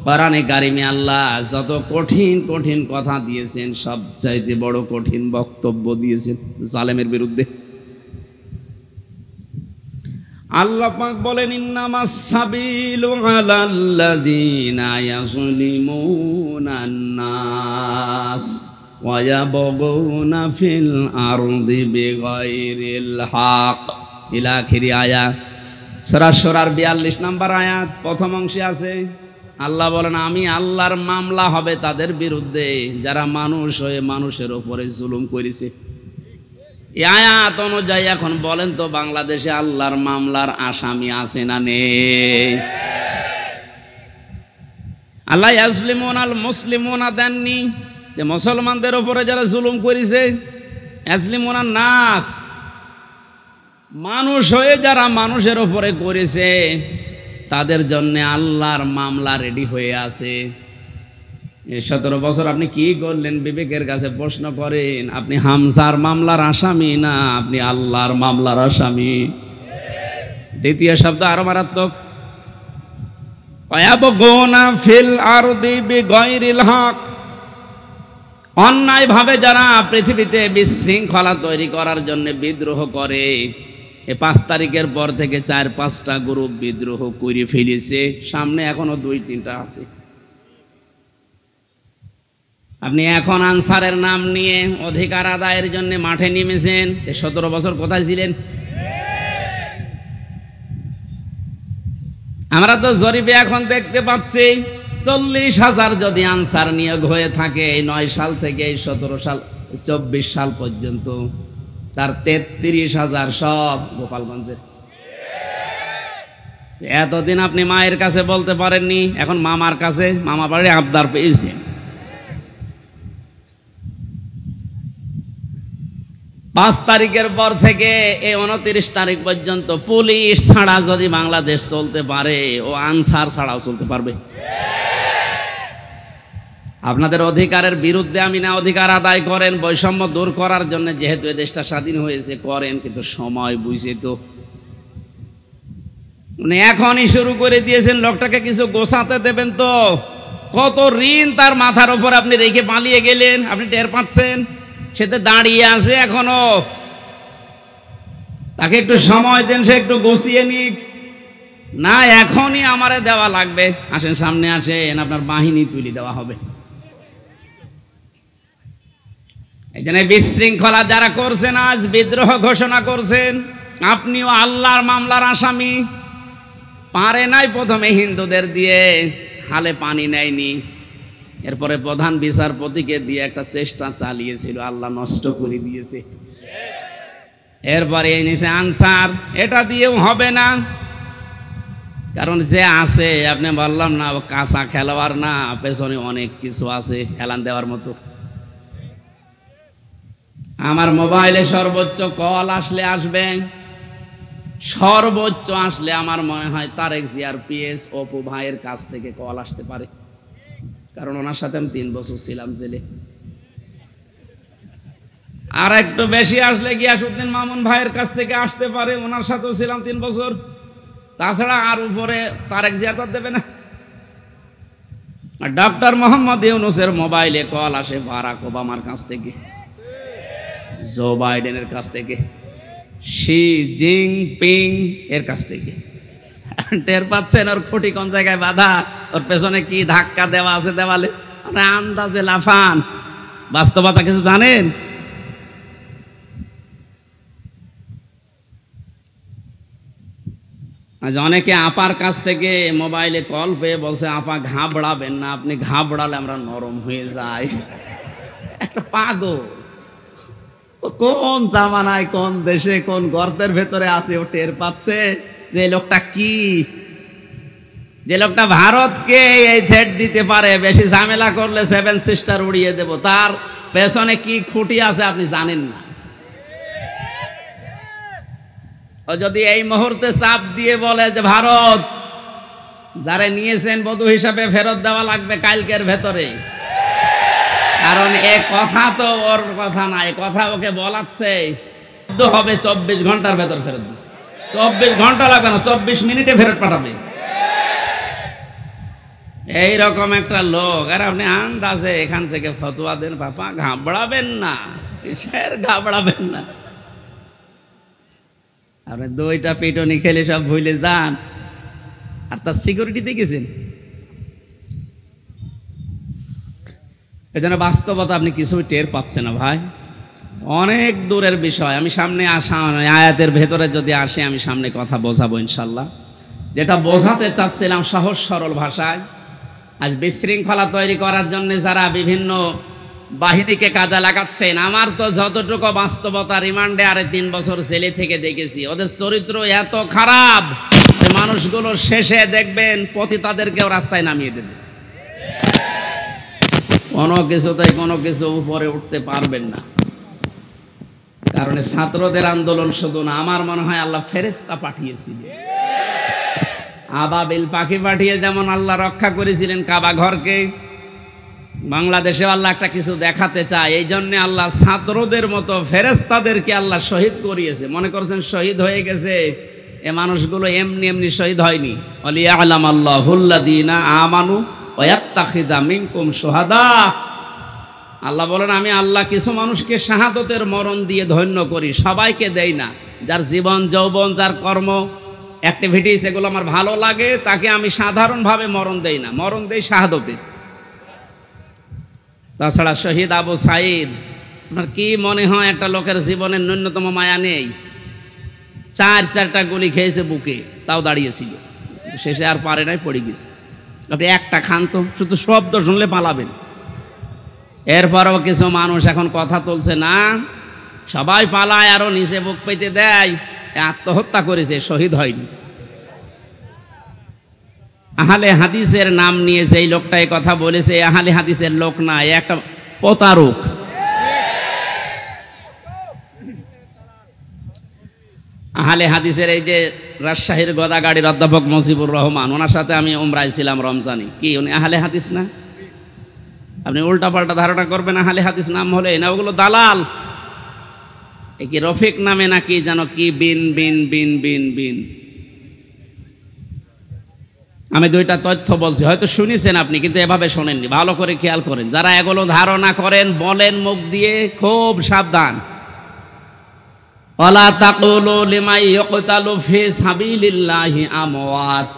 কোরআনে কারিমে আল্লাহ যত কঠিন কঠিন কথা দিয়েছেন সবচাইতে বড় কঠিন বক্তব্য দিয়েছেন জালেমের বিরুদ্ধে। আল্লাহ পাক বলেন ইন্নামাস সাবিলু আলাল্লাযিনা ইয়াযলিমুনান নাস ওয়া ইয়াবগুনা ফিল আরদি বিগাইরিল হক ইলা আখিরি আয়াত। সূরা শুরার 42 নম্বর আয়াত প্রথম অংশে আছে আল্লাহ বলেন আমি আল্লাহর মামলা হবে তাদের বিরুদ্ধে যারা মানুষ হয়ে মানুষের উপরে জুলুম করেছে। এই আয়াত অনুযায়ী এখন বলেন তো বাংলাদেশে আল্লাহর মামলার আসামি আছে না নেই? আল্লাহ ইয়াজলিমুনাল মুসলিমুনা দেননি যে মুসলমানদের উপরে যারা জুলুম করেছে, ইয়াজলিমুনান নাস মানুষ হয়ে যারা মানুষের উপরে করেছে তাদের জন্য আল্লাহর মামলা রেডি হয়ে আছে। 17 বছর আপনি কি করলেন বিবেকের কাছে প্রশ্ন করেন। আপনি হামজার মামলার আসামি না আপনি আল্লাহর মামলার আসামি? দ্বিতীয় শব্দ আরো মারাত্মক, ওয়ায়াবগুনা ফিল আরদি বিগাইরিল হক অন্যায় ভাবে যারা পৃথিবীতে বিশৃঙ্খলা তৈরি করার জন্য বিদ্রোহ করে। এই 5 তারিখের পর থেকে 4-5টা গ্রুপ বিদ্রোহ করে ফেলেছে, সামনে এখনো 2-3টা আছে। আপনি এখন আনসারের নাম নিয়ে অধিকার আদায়ের জন্য মাঠে নেমেছেন। 17 বছর কোথায় ছিলেন? আমরা তো জরিপে এখন দেখতে পাচ্ছি 40,000 যদি আনসার নিয়োগ হয়ে থাকে 9 সাল থেকে 17 সাল 24 সাল পর্যন্ত, তার 33,000 সব গোপালগঞ্জের। এতদিন আপনি মায়ের কাছে বলতে পারেননি, এখন মামার কাছে, মামা বাড়ি আবদার পেয়েছেন। 5 তারিখের পর থেকে এই 29 তারিখ পর্যন্ত পুলিশ ছাড়া যদি বাংলাদেশ চলতে পারে, ও আনসার ছাড়াও চলতে পারবে। আপনাদের অধিকারের বিরুদ্ধে আমি না, অধিকার আদায় করেন, বৈষম্য দূর করার জন্য, যেহেতু এ দেশটা স্বাধীন হয়েছে করেন, কিন্তু সময় বুঝে তো উনি এখনই শুরু করে দিয়েছেন। লোকটাকে কিছু গোছাতে দেবেন তো, কত ঋণ তার মাথার উপর আপনি রেখে পালিয়ে গেলেন, আপনি টের পাচ্ছেন? সেতে দাঁড়িয়ে আছে এখনো, তাকে একটু সময় দেন, সে একটু গুছিয়ে নিক। না এখনই আমারে দেওয়া লাগবে, আসেন সামনে আসেন, আপনার বাহিনী তুলে দেওয়া হবে। এই জন্য বিশৃঙ্খলা যারা করছেন, আজ বিদ্রোহ ঘোষণা করছেন, আপনিও আল্লাহর মামলার আসামি। পারে নাই প্রথমে হিন্দুদের দিয়ে, হালে পানি নেয়নি, এরপরে প্রধান বিচারপতিকে দিয়ে একটা চেষ্টা চালিয়েছিল, আল্লাহ নষ্ট করে দিয়েছে। এরপরে এনেছে আনসার, এটা দিয়েও হবে না, কারণ যে আছে আপনি বললাম না কাঁচা খেলোয়াড় না, পেছনে অনেক কিছু আছে হেলান দেওয়ার মতো। আমার মোবাইলে সর্বোচ্চ কল আসলে আসবে, সর্বোচ্চ আসলে আমার মনে হয় তারেক জিয়ার পিএস অপু ভাইয়ের কাছ থেকে কল আসতে পারে, কারণ ওনার সাথে আমি 3 বছর ছিলাম জেলে। আর একটু বেশি আসলে গিয়াসউদ্দিন মামুন ভাইয়ের কাছ থেকে আসতে পারে, ওনার সাথেও ছিলাম 3 বছর। তাছাড়া আর উপরে তারেক জিয়া কর দেবে না। আর ডক্টর মোহাম্মদ ইউনূসের মোবাইলে কল আসে বারাক ওবামার কাছ থেকে, জো বাইডেনের কাছ থেকে, শি জিনপিং এর কাছ থেকে। টের পাচ্ছেন ওর খুঁটি কোন জায়গায় বাঁধা, ওর পেছনে কি ধাক্কা দেওয়া আছে দেওয়ালে? আপনি আন্দাজে লাফান, বাস্তবতা কিছু জানেন? আজ অনেকে আপার কাছ থেকে মোবাইলে কল পেয়ে বলছে আপা ঘাবড়াবেন না, আপনি ঘাবড়ালে আমরা নরম হয়ে যাই। একটা পাগল, কোন জামানায় কোন দেশে কোন গর্তের ভেতরে আছে ও টের পাচ্ছে যে লোকটা কি, যে লোকটা ভারতকে এই থ্রেট দিতে পারে, বেশি ঝামেলা করলে 7 সিস্টার উড়িয়ে দেব, তার পেছনে কি খুঁটি আছে আপনি জানেন না। ও যদি এই মুহূর্তে চাপ দিয়ে বলে যে ভারত যারা নিয়েছেন বধূ হিসাবে ফেরত দেওয়া লাগবে কালকের ভেতরে, কারণ এ কথা তো ওর কথা না, এ কথা ওকে বলাচ্ছে হবে 24 ঘন্টার ভেতর ফেরত দিতে। 24 ঘন্টা লাগবে না, 24 মিনিটে ফেরত পাঠাবে। এইরকম একটা লোক। আর আপনি আন্দাজে এখান থেকে ফতোয়া দেন, বাবা ঘাবড়াবেন না, কিসের ঘাবড়াবেন না। আপনি 2টা পিটনি খেলে সব ভুলে যান, আর তার সিকিউরিটিতে গেছেন। এই জন্য বাস্তবতা আপনি কিছুই টের পাচ্ছেন না ভাই, অনেক দূরের বিষয়। আমি সামনে আসা আয়াতের ভেতরে যদি আসে আমি সামনে কথা বোঝাবো ইনশাল্লাহ। যেটা বোঝাতে চাচ্ছিলাম সহজ সরল ভাষায়, আজ বিশৃঙ্খলা তৈরি করার জন্য যারা বিভিন্ন বাহিনীকে কাজে লাগাচ্ছেন, আমার তো যতটুকু বাস্তবতা, রিমান্ডে আরে 3 বছর জেলে থেকে দেখেছি, ওদের চরিত্র এত খারাপ যে মানুষগুলো শেষে দেখবেন পতিতাদেরকেও রাস্তায় নামিয়ে দেবে। কোনো কিছুতেই কোনো কিছু উপরে উঠতে পারবেন না। কারণ ছাত্রদের আন্দোলন শুধু না, আমার মনে হয় আল্লাহ ফেরেশতা পাঠিয়েছিলেন, আবাবিল পাখি পাঠিয়ে যেমন আল্লাহ রক্ষা করেছিলেন কাবা ঘরকে, বাংলাদেশে আল্লাহ একটা কিছু দেখাতে চায়, এই জন্য আল্লাহ ছাত্রদের মতো ফেরেশতাদেরকে আল্লাহ শহীদ করিয়েছে। মনে করছেন শহীদ হয়ে গেছে, এ মানুষগুলো এমনি এমনি শহীদ হয়নি। ওয়ালিয়ালাম আল্লাহুল্লাযীনা আমানু ওয়া ইয়াত্তাখিযা মিনকুম শুহাদা। আল্লাহ বলেন আমি আল্লাহ কিছু মানুষকে শাহাদতের মরণ দিয়ে ধন্য করি, সবাইকে দেই না। যার জীবন যৌবন, যার কর্ম অ্যাক্টিভিটিস এগুলো আমার ভালো লাগে, তাকে আমি সাধারণভাবে মরণ দেই না, মরণ দেই শাহাদতের। তাছাড়া শহীদ আবু সাঈদ, আপনার কি মনে হয় একটা লোকের জীবনের ন্যূনতম মায়া নেই? 4টা গুলি খেয়েছে বুকে, তাও দাঁড়িয়েছিল, শেষে আর পারে নাই, পড়ে গেছে। আপনি একটা খান তো, শুধু শব্দ শুনলে পালাবেন। এরপরও কিছু মানুষ এখন কথা তুলছে না, সবাই পালায়, আরো নিচে বুক পেতে দেয়, আত্মহত্যা করেছে, শহীদ হয়নি। আহলে হাদিসের নাম নিয়ে যেই লোকটা এই কথা বলেছে, আহলে হাদিসের লোক না, একটা প্রতারক। আহলে হাদিসের এই যে রাজশাহীর গোদাগাড়ির অধ্যাপক মুজিবুর রহমান, ওনার সাথে আমি উমরায় ছিলাম রমজানে। কি উনি আহলে হাদিস না? আপনি উল্টাপাল্টা ধারণা করবেন আহলে হাদিস নাম হলে না, ওগুলো দালাল। এ কি রফিক নামে নাকি যেন কি বিন বিন বিন বিন বিন। আমি 2টা তথ্য বলছি, হয়তো শুনেছেন আপনি, কিন্তু এভাবে শোনেননি। ভালো করে খেয়াল করেন, যারা এগুলো ধারণা করেন বলেন মুখ দিয়ে, খুব সাবধান। ওয়ালা তাকুলু লিমান ইয়ুকতালু ফি সাবিলিল্লাহি আমওয়াত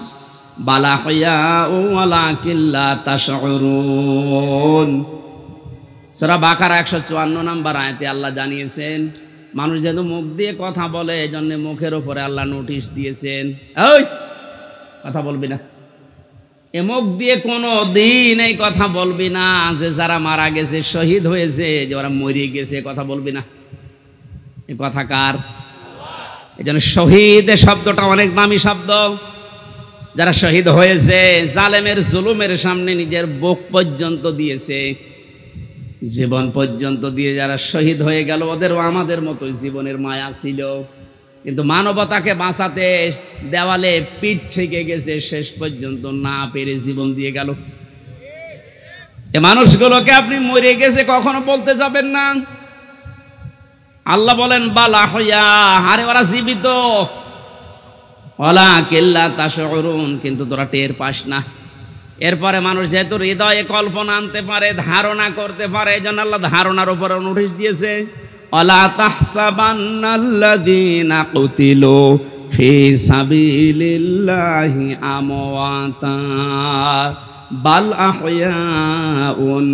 বাল আহইয়াউ ওয়ালাকিন লা তাশউরুন। সূরা বাকারা 154 নম্বর আয়াতে আল্লাহ জানিয়েছেন, মানুষ যেহেতু মুখ দিয়ে কথা বলে, এজন্য মুখের উপরে আল্লাহ নোটিশ দিয়েছেন, ওই কথা বলবি না। এ মুখ দিয়ে কোনো দিন এই কথা বলবি না যে যারা মারা গেছে, শহীদ হয়েছে, যে ওরা মরে গেছে, কথা বলবি না। এই কথা কার? এই জন্য শহীদ শব্দটা অনেক দামি শব্দ। যারা শহীদ হয়েছে, জালেমের জুলুমের সামনে নিজের বুক পর্যন্ত দিয়েছে, জীবন পর্যন্ত দিয়ে যারা শহীদ হয়ে গেল, ওদেরও আমাদের মতো জীবনের মায়া ছিল, কিন্তু মানবতাকে বাঁচাতে দেওয়ালে পিঠ ঠেকে গেছে, শেষ পর্যন্ত না পেরে জীবন দিয়ে গেল। এ মানুষগুলোকে আপনি মরে গেছে কখনো বলতে যাবেন না। আল্লাহ বলেন বাল আহইয়া, আরে ওরা জীবিত, ওয়ালাকিন লা তাশউরুন, কিন্তু তোরা টের পাস না। এরপরে মানুষ যেহেতু হৃদয়ে কল্পনা আনতে পারে, ধারণা করতে পারে, এই জন্য আল্লাহ ধারণার উপরে নোটিশ দিয়েছে, ওয়ালা তাহসাবান্নাল্লাযীনা কুতিলু ফি সাবিলিল্লাহি আমওয়াতা বাল আহইয়াউন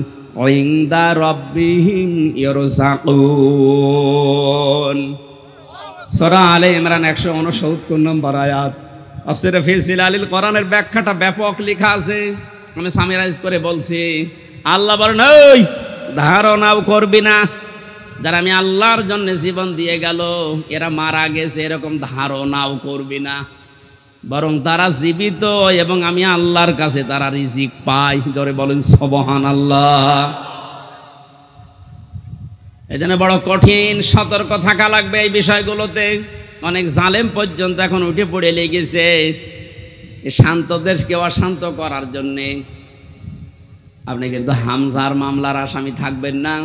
ইনদা রাব্বিহিম ইয়ারযাকুন। সূরা আলে ইমরান 169 নম্বর আয়াত। তাফসীরে ফি জিলালিল কোরআনের ব্যাখ্যাটা ব্যাপক লেখা আছে, আমি সামিরাইজ করে বলছি। আল্লাহ বলেন ওই ধারণাও করবি না, যারা আমি আল্লাহর জন্য জীবন দিয়ে গেল এরা মারা গেছে, এরকম ধারণাও করবি না, বরং তারা জীবিত এবং আমি আল্লাহর কাছে তারা রিজিক পায়। ধরে বলেন সুবহানাল্লাহ। এজন্য বড় কঠিন সতর্ক থাকা লাগবে এই বিষয়গুলোতে। অনেক জালেম পর্যন্ত এখন উঠে পড়ে লেগেছে শান্ত দেশকে অশান্ত করার জন্যে। আপনি কিন্তু হামজার মামলার আসামি থাকবেন না,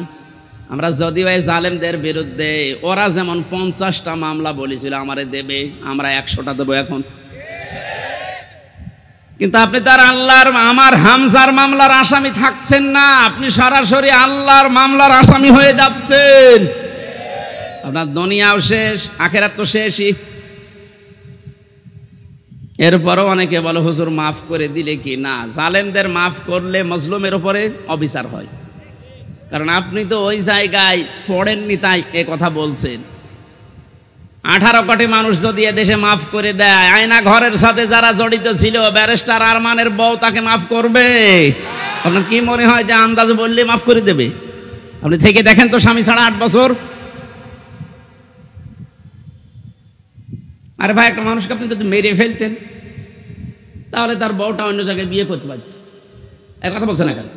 আমরা যদিও এই জালেমদের বিরুদ্ধে ওরা যেমন 50টা মামলা বলেছিল আমারে দেবে, আমরা 100টা দেবো এখন। কিন্তু আপনি তার আল্লাহর আমার হামজার মামলার আসামি থাকছেন না, আপনি সরাসরি আল্লাহর মামলার আসামি হয়ে যাচ্ছেন। আপনার দুনিয়াও শেষ, আখিরাত তো শেষই। এরপরও অনেকে বলে হুজুর মাফ করে দিলে কি না, জালেমদের মাফ করলে মজলুমের উপরে অবিচার হয়। কারণ আপনি তো ওই জায়গায় পড়েননি, তাই এ কথা বলছেন। 18 কোটি মানুষ যদি এদেশে মাফ করে দেয়, আয়না ঘরের সাথে যারা জড়িত ছিল, ব্যারিস্টার আরমানের বউ তাকে মাফ করবে? আপনার কি মনে হয় যে আন্দাজে বললে মাফ করে দেবে? আপনি থেকে দেখেন তো, স্বামী ছাড়া 8 বছর। আরে ভাই, একটা মানুষকে আপনি যদি মেরে ফেলতেন তাহলে তার বউটা অন্য জায়গায় বিয়ে করতে পারত। এক কথা বলছে না কেন?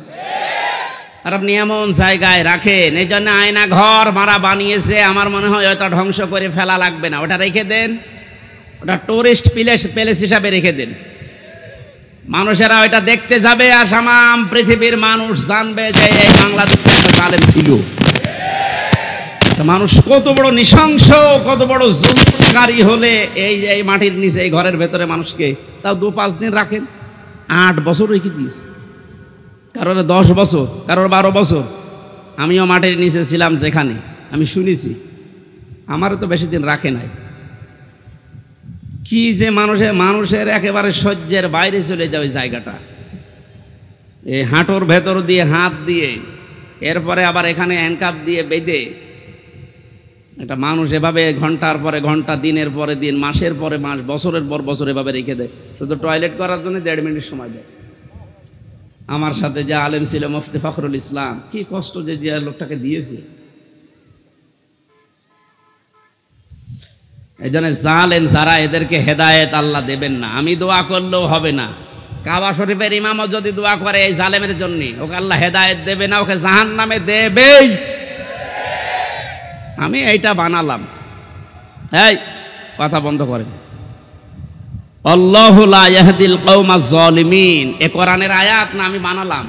আর আপনি এমন জায়গায় রাখেন, এই জন্য আয়না ঘর মারা বানিয়েছে। আমার মনে হয় ওটা ধ্বংস করে ফেলা লাগবে না, ওটা রেখে দেন, ওটা টুরিস্ট প্লেস হিসাবে রেখে দেন। মানুষেরা ওইটা দেখতে যাবে, আর সামাম পৃথিবীর মানুষ জানবে যে এই বাংলাদেশে একটা জালেম ছিল। মানুষ কত বড় নৃশংস, কত বড় জুলুমকারী হলে এই মাটির নিচে, এই ঘরের ভেতরে মানুষকে তাও 2-5 দিন রাখেন। 8 বছর রেখে দিয়েছে, কারোর 10 বছর, কারোর 12 বছর। আমিও মাটির নিচে ছিলাম, যেখানে আমি শুনেছি, আমারও তো বেশি দিন রাখে নাই। কি যে মানুষের একেবারে সহ্যের বাইরে চলে যায় ওই জায়গাটা। এই হাঁটুর ভেতর দিয়ে হাত দিয়ে, এরপরে আবার এখানে হ্যান্ডকাপ দিয়ে বেঁধে একটা মানুষ এভাবে ঘন্টার পরে ঘন্টা, দিনের পরে দিন, মাসের পরে মাস, বছরের পর বছর এভাবে রেখে দেয়। শুধু টয়লেট করার জন্য 1.5 মিনিট সময় দেয়। আমার সাথে যে আলেম ছিল মুফতি ফখরুল ইসলাম, কি কষ্ট যে লোকটাকে দিয়েছে। এই জন্য জালেম যারা, এদেরকে হেদায়েত আল্লাহ দেবেন না। আমি দোয়া করলেও হবে না। কাবা শরীফের ইমামও যদি দোয়া করে এই জালেমের জন্য, ওকে আল্লাহ হেদায়েত দেবে না, ওকে জাহান্নামে দেবেই। আমি এইটা বানালাম। এই কথা বন্ধ করেন। আল্লাহু লা ইয়াহদিল কওমাজ জালিমিন, এ কোরআনের আয়াত না, আমি বানালাম।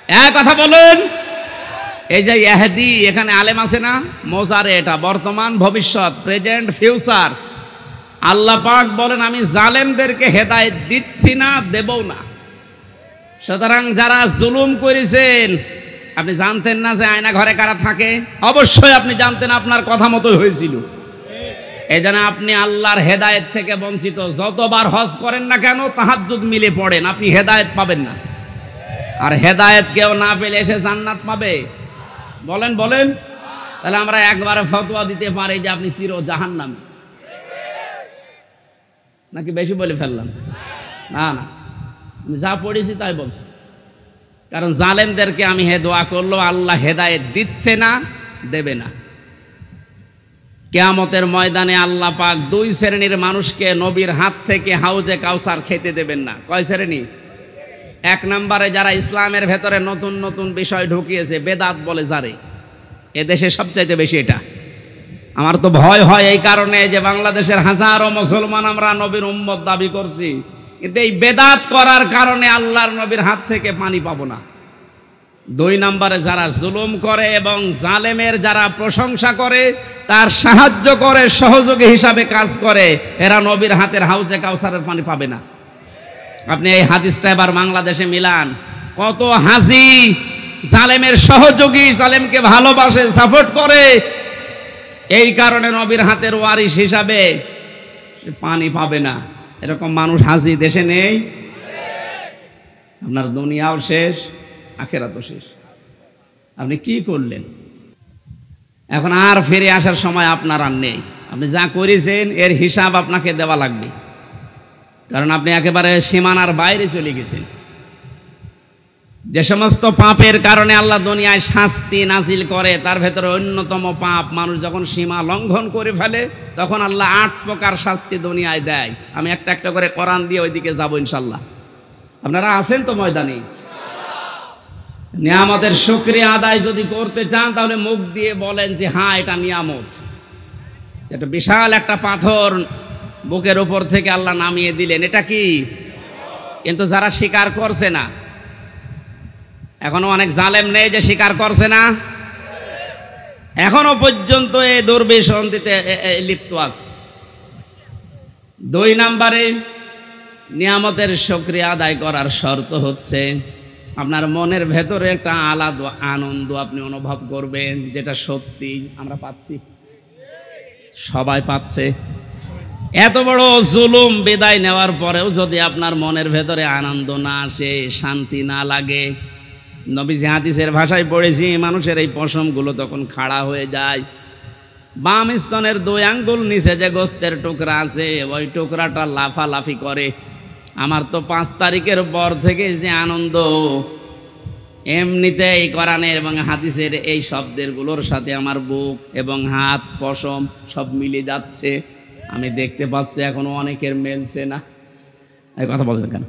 এক কথা বলুন। এই যে ইয়াহদি, এখানে আলেম আছে না, মোজারে, এটা বর্তমান, ভবিষ্যৎ, প্রেজেন্ট, ফিউচার। আল্লাহ পাক বলেন আমি জালেমদেরকে হেদায়েত দিচ্ছি না, দেবও না। সুতরাং যারা জুলুম করেছেন, আপনি জানতেন না যে আয়না ঘরে কারা থাকে? অবশ্যই আপনি জানতেন, আপনার কথা মতোই হয়েছিল। এই জন্য আপনি আল্লাহর হেদায়েত থেকে বঞ্চিত। যতবার হজ করেন না কেন, তাহাজ্জুদ মিলে পড়েন, আপনি হেদায়েত পাবেন না। আর হেদায়েত কেউ না পেলে এসে জান্নাত পাবে? বলেন বলেন। তাহলে আমরা একবারে ফতোয়া দিতে পারি যে আপনি চির জাহান্নামী, নাকি বেশি বলে ফেললাম? না না, আমি যা পড়েছি তাই বলছি। কারণ জালেমদেরকে আমি দোয়া করলো, আল্লাহ হেদায়েত দিচ্ছে না, দেবে না। কিয়ামতের ময়দানে আল্লাহ পাক 2 শ্রেণীর মানুষকে নবীর হাত থেকে হাউজে কাউসার খেতে দেবেন না। কয় শ্রেণী? 1 নম্বরে যারা ইসলামের ভেতরে নতুন নতুন বিষয় ঢুকিয়েছে, বেদাত বলে যারে, এদেশে সবচাইতে বেশি এটা। আমার তো ভয় হয় এই কারণে যে বাংলাদেশের হাজারো মুসলমান আমরা নবীর উম্মত দাবি করছি, কিন্তু এই বেদাত করার কারণে আল্লাহর নবীর হাত থেকে পানি পাবো না। 2 নম্বরে যারা জুলুম করে এবং জালেমের যারা প্রশংসা করে, তার সাহায্য করে, সহযোগী হিসাবে কাজ করে, এরা নবীর হাতের হাউজে কাউসারের পানি পাবে না। আপনি এই হাদিসটা এবার বাংলাদেশে মিলান। কত হাজি জালেমের সহযোগী, জালেমকে ভালোবাসে, সাপোর্ট করে, এই কারণে নবীর হাতের ওয়ারিশ হিসাবে সে পানি পাবে না। এরকম মানুষ হাজি দেশে নেই। আপনার দুনিয়াও শেষ, আখিরাতও শেষ। আপনি কি করলেন? এখন আর ফিরে আসার সময় আপনার আর নেই। আপনি যা করেছেন এর হিসাব আপনাকে দেওয়া লাগবে, কারণ আপনি একেবারে সীমানার বাইরে চলে গেছেন। যে সমস্ত পাপের কারণে আল্লাহ দুনিয়ায় শাস্তি নাজিল করে, তার ভেতরে অন্যতম পাপ, মানুষ যখন সীমা লঙ্ঘন করে ফেলে, তখন আল্লাহ 8 প্রকার শাস্তি দুনিয়ায় দেয়। আমি একটা একটা করে কোরআন দিয়ে ওইদিকে যাবো ইনশাল্লাহ। আপনারা আছেন তো ময়দানে? নিয়ামতের শুকরিয়া আদায় যদি করতে চান, তাহলে মুখ দিয়ে বলেন যে হ্যাঁ, এটা নিয়ামত। এটা বিশাল একটা পাথর বুকের উপর থেকে আল্লাহ নামিয়ে দিলেন, এটা কি? কিন্তু যারা স্বীকার করছে না, এখনো অনেক জালেম নেই যে স্বীকার করছে না। এখনো পর্যন্ত এই দুর্বিসন্ধিতে লিপ্ত আছে। 2 নম্বরে নিয়ামতের শুকরিয়া আদায় করার শর্ত হচ্ছে আপনার মনের ভেতরে একটা আলাদা আনন্দ আপনি অনুভব করবেন, যেটা সত্যি আমরা পাচ্ছি, সবাই পাচ্ছে। এত বড় জুলুম বিদায় নেওয়ার পরেও যদি আপনার মনের ভেতরে আনন্দ না আসে, শান্তি না লাগে, নবীজি হাদিসের ভাষায় পড়েছি মানুষের এই পশমগুলো তখন খাড়া হয়ে যায়। বাম স্তনের 2 আঙ্গুল নিচে যে গোস্তের টুকরা আছে ওই টুকরাটা লাফালাফি করে। আমার তো 5 তারিখের পর থেকে যে আনন্দ, এমনিতে এই কোরআনের এবং হাদিসের এই শব্দগুলোর সাথে আমার বুক এবং হাত পশম সব মিলে যাচ্ছে। আমি দেখতে পাচ্ছি এখনো অনেকের মেলছে না। এই কথা বলছেন কেন?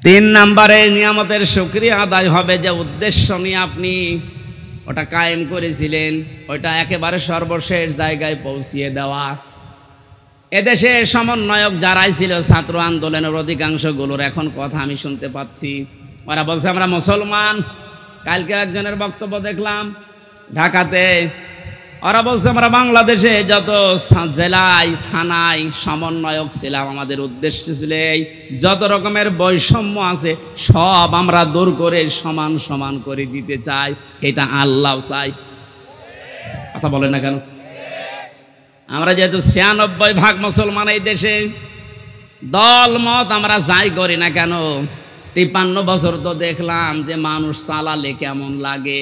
3 নম্বরে নিয়ামতের শুকরিয়া আদায় হবে যে উদ্দেশ্য নিয়ে আপনি ওটা কায়েম করেছিলেন, ওটা একেবারে সর্বশেষ জায়গায় পৌঁছিয়ে দেওয়া। এদেশে সমন্বয়ক যারাই ছিল ছাত্র আন্দোলনের অধিকাংশগুলোর এখন কথা আমি শুনতে পাচ্ছি, ওরা বলছে আমরা মুসলমান। কালকে একজনের বক্তব্য দেখলাম ঢাকাতে, ওরা বলছে আমরা বাংলাদেশে যত জেলায় থানায় সমন্বয়ক ছিলাম আমাদের উদ্দেশ্য ছিল এই যত রকমের বৈষম্য আছে সব আমরা দূর করে সমান সমান করে দিতে চাই, এটা আল্লাহ চাই। কথা বলেন না কেন? আমরা যেহেতু 96% মুসলমান এই দেশে, দল মত আমরা যাই করি না কেন, 53 বছর তো দেখলাম যে মানুষ চালালে কেমন লাগে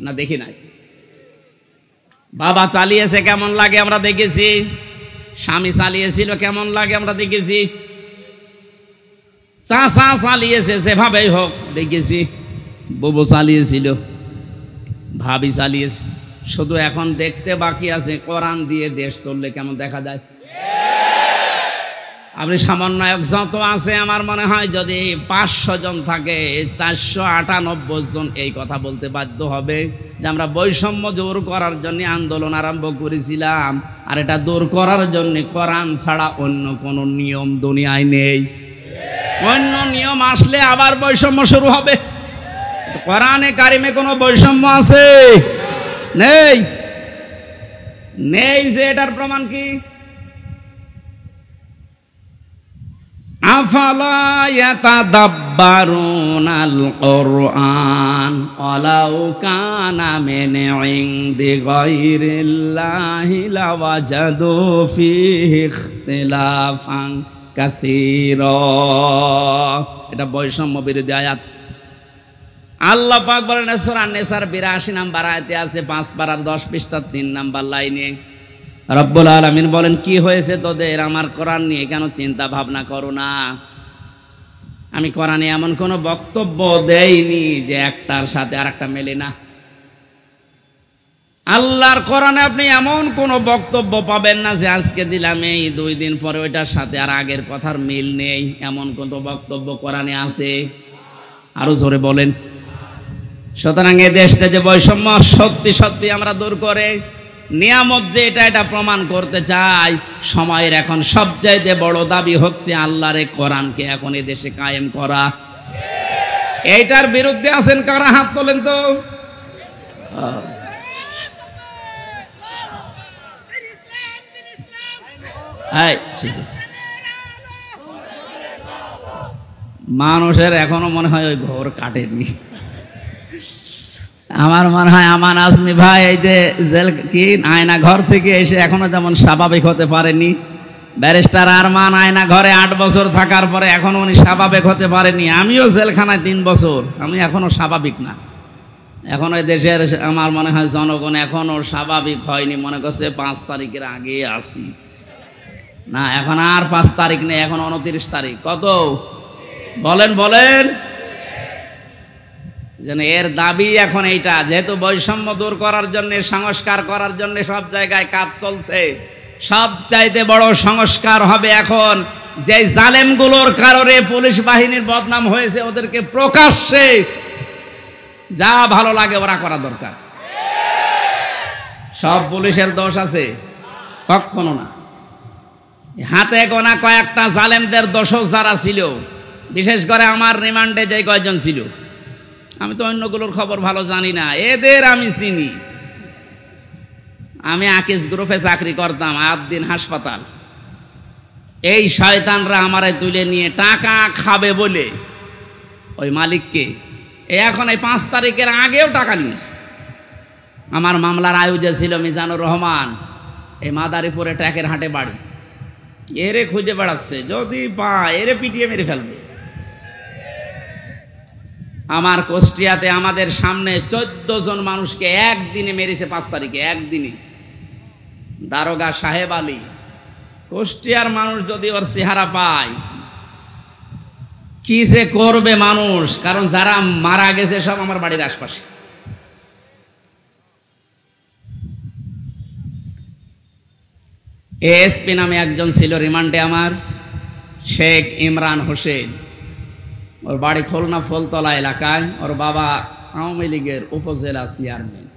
না, দেখি নাই? বাবা চালিয়েছে কেমন লাগে আমরা দেখেছি, স্বামী চালিয়েছিল কেমন লাগে আমরা দেখেছি, চাচা চালিয়েছে যেভাবেই হোক দেখেছি, বুবু চালিয়েছিল, ভাবি চালিয়েছে। শুধু এখন দেখতে বাকি আছে কোরআন দিয়ে দেশ চললে কেমন দেখা যায়। আপনি সমন্বয়ক যত আছে আমার মনে হয় যদি 500 জন থাকে 498 জন এই কথা বলতে বাধ্য হবে যে আমরা বৈষম্য দূর করার জন্য আন্দোলন আরম্ভ করেছিলাম, আর এটা দূর করার জন্য কোরআন ছাড়া অন্য কোনো নিয়ম দুনিয়ায় নেই। অন্য নিয়ম আসলে আবার বৈষম্য শুরু হবে। কোরআনে কারিমে কোনো বৈষম্য আছে? নেই। নেই যে এটার প্রমাণ কি? আফালা ইয়াতাদাব্বারুনাল কুরআন ওয়ালাউ কানা মিন ইনদি গায়রিল্লাহি লাওয়াজাদু ফীহি ইখতিলাফান কাসীরা। এটা বৈষম্য বিরোধী আয়াত। আল্লাহ পাক বলেন সূরা নিসার 82 নম্বর আয়াতে আছে, 5 পারার 10 পৃষ্ঠা 3 নম্বর লাইনে রব্বুল আলামিন বলেন কি হয়েছে তোদের আমার কোরআন নিয়ে কেন চিন্তা ভাবনা করো না? আমি কোরআনে এমন কোনো বক্তব্য দেইনি যে একটার সাথে আরেকটা মেলে না। আল্লাহর কোরআনে আপনি এমন কোনো বক্তব্য পাবেন না যে আজকে দিলাম এই 2 দিন পরে ওইটার সাথে আর আগের কথার মিল নেই, এমন কোনো বক্তব্য কোরআনে আছে? আরো জোরে বলেন। সুতরাং এই দেশে যে বৈষম্য সত্যি সত্যি আমরা দূর করে নিয়ামত যে এটা প্রমাণ করতে চাই, সময়ের এখন সবচাইতে বড় দাবি হচ্ছে আল্লাহর কোরআনকে এখন এই দেশে কায়েম করা। এইটার বিরুদ্ধে আছেন কারা? হাত তোলেন তো। ঠিক আছে, মানুষের এখনো মনে হয় ওই ঘোর কাটেনি। আমার মনে হয় আমান আজমি ভাই এই যে জেল কি আয়না ঘর থেকে এসে এখনো যেমন স্বাভাবিক হতে পারেনি, ব্যারিস্টার আরমান আয়না ঘরে 8 বছর থাকার পরে এখনো উনি স্বাভাবিক হতে পারেনি। আমিও জেলখানায় 3 বছর, আমি এখনো স্বাভাবিক না। এখন এই দেশের আমার মনে হয় জনগণ এখনো স্বাভাবিক হয়নি, মনে করছে 5 তারিখের আগে আসি না। এখন আর 5 তারিখ নেই, এখন 29 তারিখ। কত বলেন বলেন? যেন এর দাবি এখন এইটা, যেহেতু বৈষম্য দূর করার জন্য সংস্কার করার জন্য সব জায়গায় কাজ চলছে, সব চাইতে বড় সংস্কার হবে এখন যে জালেমগুলোর কারণে পুলিশ বাহিনীর বদনাম হয়েছে ওদেরকে প্রকাশ্যে যা ভালো লাগে ওরা করা দরকার। সব পুলিশের দোষ আছে? কখনো না। হাতে গোনা কয়েকটা জালেমদের দোষও যারা ছিল, বিশেষ করে আমার রিমান্ডে যে কয়েকজন ছিল, আমি তো অন্যগুলোর খবর ভালো জানি না, এদের আমি চিনি। আমি আকিজ গ্রুপে চাকরি করতাম, 8 দিন হাসপাতাল। এই শয়তানরা আমারে তুলে নিয়ে টাকা খাবে বলে ওই মালিককে এখন এই 5 তারিখের আগেও টাকা নিয়েছে। আমার মামলার আয়োজক ছিল মিজানুর রহমান, এই মাদারীপুরে ট্যাকের হাটে বাড়ি। এরে খুঁজে বেড়াচ্ছে, যদি পায় এরে পিটিয়ে মেরে ফেলবে। আমার কুষ্টিয়াতে আমাদের সামনে 14 জন মানুষকে একদিনে মেরেছে, 5 তারিখে একদিনে। দারোগা সাহেব আলী, কুষ্টিয়ার মানুষ যদি ওর চেহারা পায় কি যে করবে মানুষ, কারণ যারা মারা গেছে সব আমার বাড়ির আশপাশে। এএসপি নামে একজন ছিল রিমান্ডে আমার, শেখ ইমরান হোসেন। ওর বাড়ি খুলনা ফুলতলা এলাকায়, ওর বাবা আওয়ামী লীগের উপজেলা চেয়ারম্যান।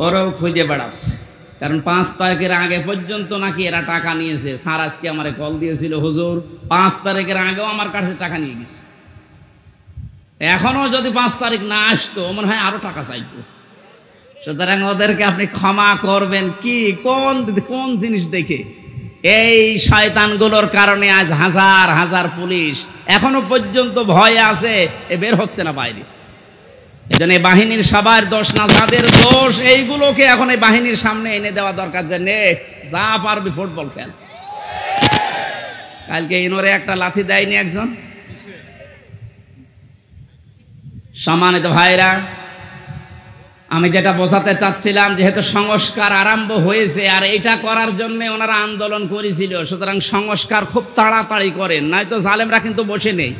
ওরাও খুঁজে বেড়াচ্ছে, কারণ 5 তারিখের আগে পর্যন্ত নাকি এরা টাকা নিয়েছে। স্যার আজকে আমার কল দিয়েছিল, হুজুর 5 তারিখের আগেও আমার কাছে টাকা নিয়ে গেছে। এখনো যদি 5 তারিখ না আসতো মনে হয় আরো টাকা চাইতো। সুতরাং ওদেরকে আপনি ক্ষমা করবেন কি, কোন জিনিস দেখে? এই শয়তানগুলোর কারণে আজ হাজার হাজার পুলিশ এখনো পর্যন্ত ভয়ে আছে, বের হচ্ছে না বাইরে। এজন্য এই বাহিনীর সবার দোষ না, যাদের দোষ এইগুলোকে এখন এই বাহিনীর সামনে এনে দেওয়া দরকার, যে নে যা পারবি ফুটবল খেল। কালকে ইনোরে একটা লাথি দেয়নি একজন? সম্মানিত ভাইরা, আমি যেটা বোঝাতে চাচ্ছিলাম, যেহেতু সংস্কার আরম্ভ হয়েছে আর এটা করার জন্য ওনারা আন্দোলন করেছিল, সুতরাং সংস্কার খুব তাড়াতাড়ি করেন, নয়তো জালেমরা কিন্তু বসে নেই।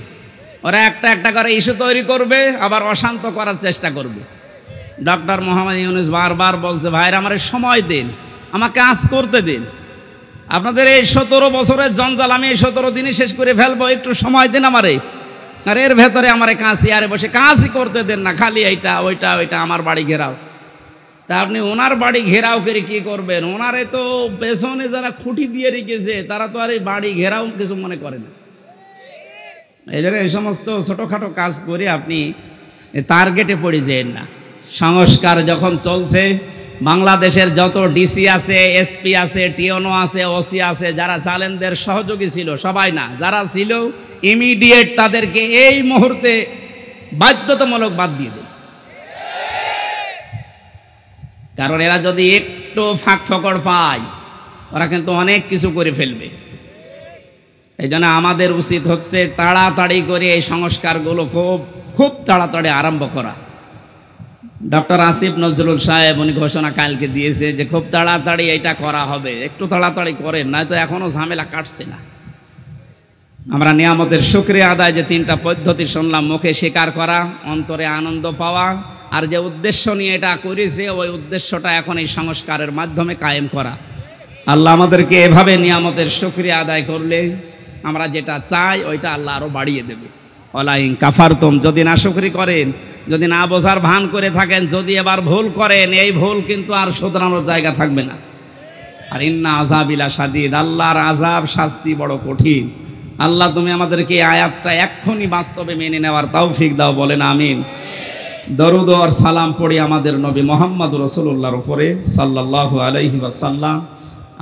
ওরা একটা একটা করে ইস্যু তৈরি করবে, আবার অশান্ত করার চেষ্টা করবে। ডক্টর মোহাম্মদ ইউনূস বারবার বলছে, ভাইরা আমার সময় দিন, আমাকে কাজ করতে দিন। আপনাদের এই 17 বছরের জঞ্জাল আমি এই 17 দিনই শেষ করে ফেলবো, একটু সময় দিন আমারে। আর এর ভেতরে আমার কাজ চেয়ারে বসে কাজই করতে দেন না, খালি এইটা ওইটা ওইটা আমার বাড়ি ঘেরাও। তা আপনি ওনার বাড়ি ঘেরাও করে কি করবেন? ওনারে তো পেছনে যারা খুঁটি দিয়ে রেখেছে তারা তো আর এই বাড়ি ঘেরাও কিছু মনে করে না। এই জন্য এই সমস্ত ছোটোখাটো কাজ করে আপনি টার্গেটে পড়ে যেন না। সংস্কার যখন চলছে, বাংলাদেশের যত ডিসি আছে, এসপি আছে, টিওনো আছে, ওসি আছে, যারা জালেমদের সহযোগী ছিল, সবাই না, যারা ছিল ইমিডিয়েট তাদেরকে এই মুহূর্তে বাধ্যতামূলক বাদ দিয়ে দেন। কারণ এরা যদি একটু ফাঁক ফকড় পায় ওরা কিন্তু অনেক কিছু করে ফেলবে। এই জন্য আমাদের উচিত হচ্ছে তাড়াতাড়ি করে এই সংস্কারগুলো খুব তাড়াতাড়ি আরম্ভ করা। ডক্টর আসিফ নজরুল সাহেব উনি ঘোষণা কালকে দিয়েছে যে খুব তাড়াতাড়ি এটা করা হবে, একটু তাড়াতাড়ি করেন, নয়তো এখনো ঝামেলা কাটছে না। আমরা নিয়ামতের শুকরিয়া আদায়, যে 3টা পদ্ধতি শুনলাম, মুখে স্বীকার করা, অন্তরে আনন্দ পাওয়া, আর যে উদ্দেশ্য নিয়ে এটা করেছে ওই উদ্দেশ্যটা এখন এই সংস্কারের মাধ্যমে কায়েম করা। আল্লাহ আমাদেরকে এভাবে নিয়ামতের শুকরিয়া আদায় করলে আমরা যেটা চাই ওইটা আল্লাহ আরো বাড়িয়ে দেবে। ওয়ালাইন কাফারতুম, যদি না শুকরি করেন, যদি না বোঝার ভান করে থাকেন, যদি এবার ভুল করেন, এই ভুল কিন্তু আর শোধরানোর জায়গা থাকবে না। আর ইন্না আযাবিলা শাদীদ, আল্লাহর আযাব শাস্তি বড় কঠিন। আল্লাহ তুমি আমাদেরকে এই আয়াতটা এক্ষুনি বাস্তবে মেনে নেওয়ার তৌফিক দাও, বলেন আমিন। দরুদ আর সালাম পড়ি আমাদের নবী মুহাম্মদ রাসূলুল্লাহর উপরে সাল্লাল্লাহু আলাইহি ওয়াসাল্লাম।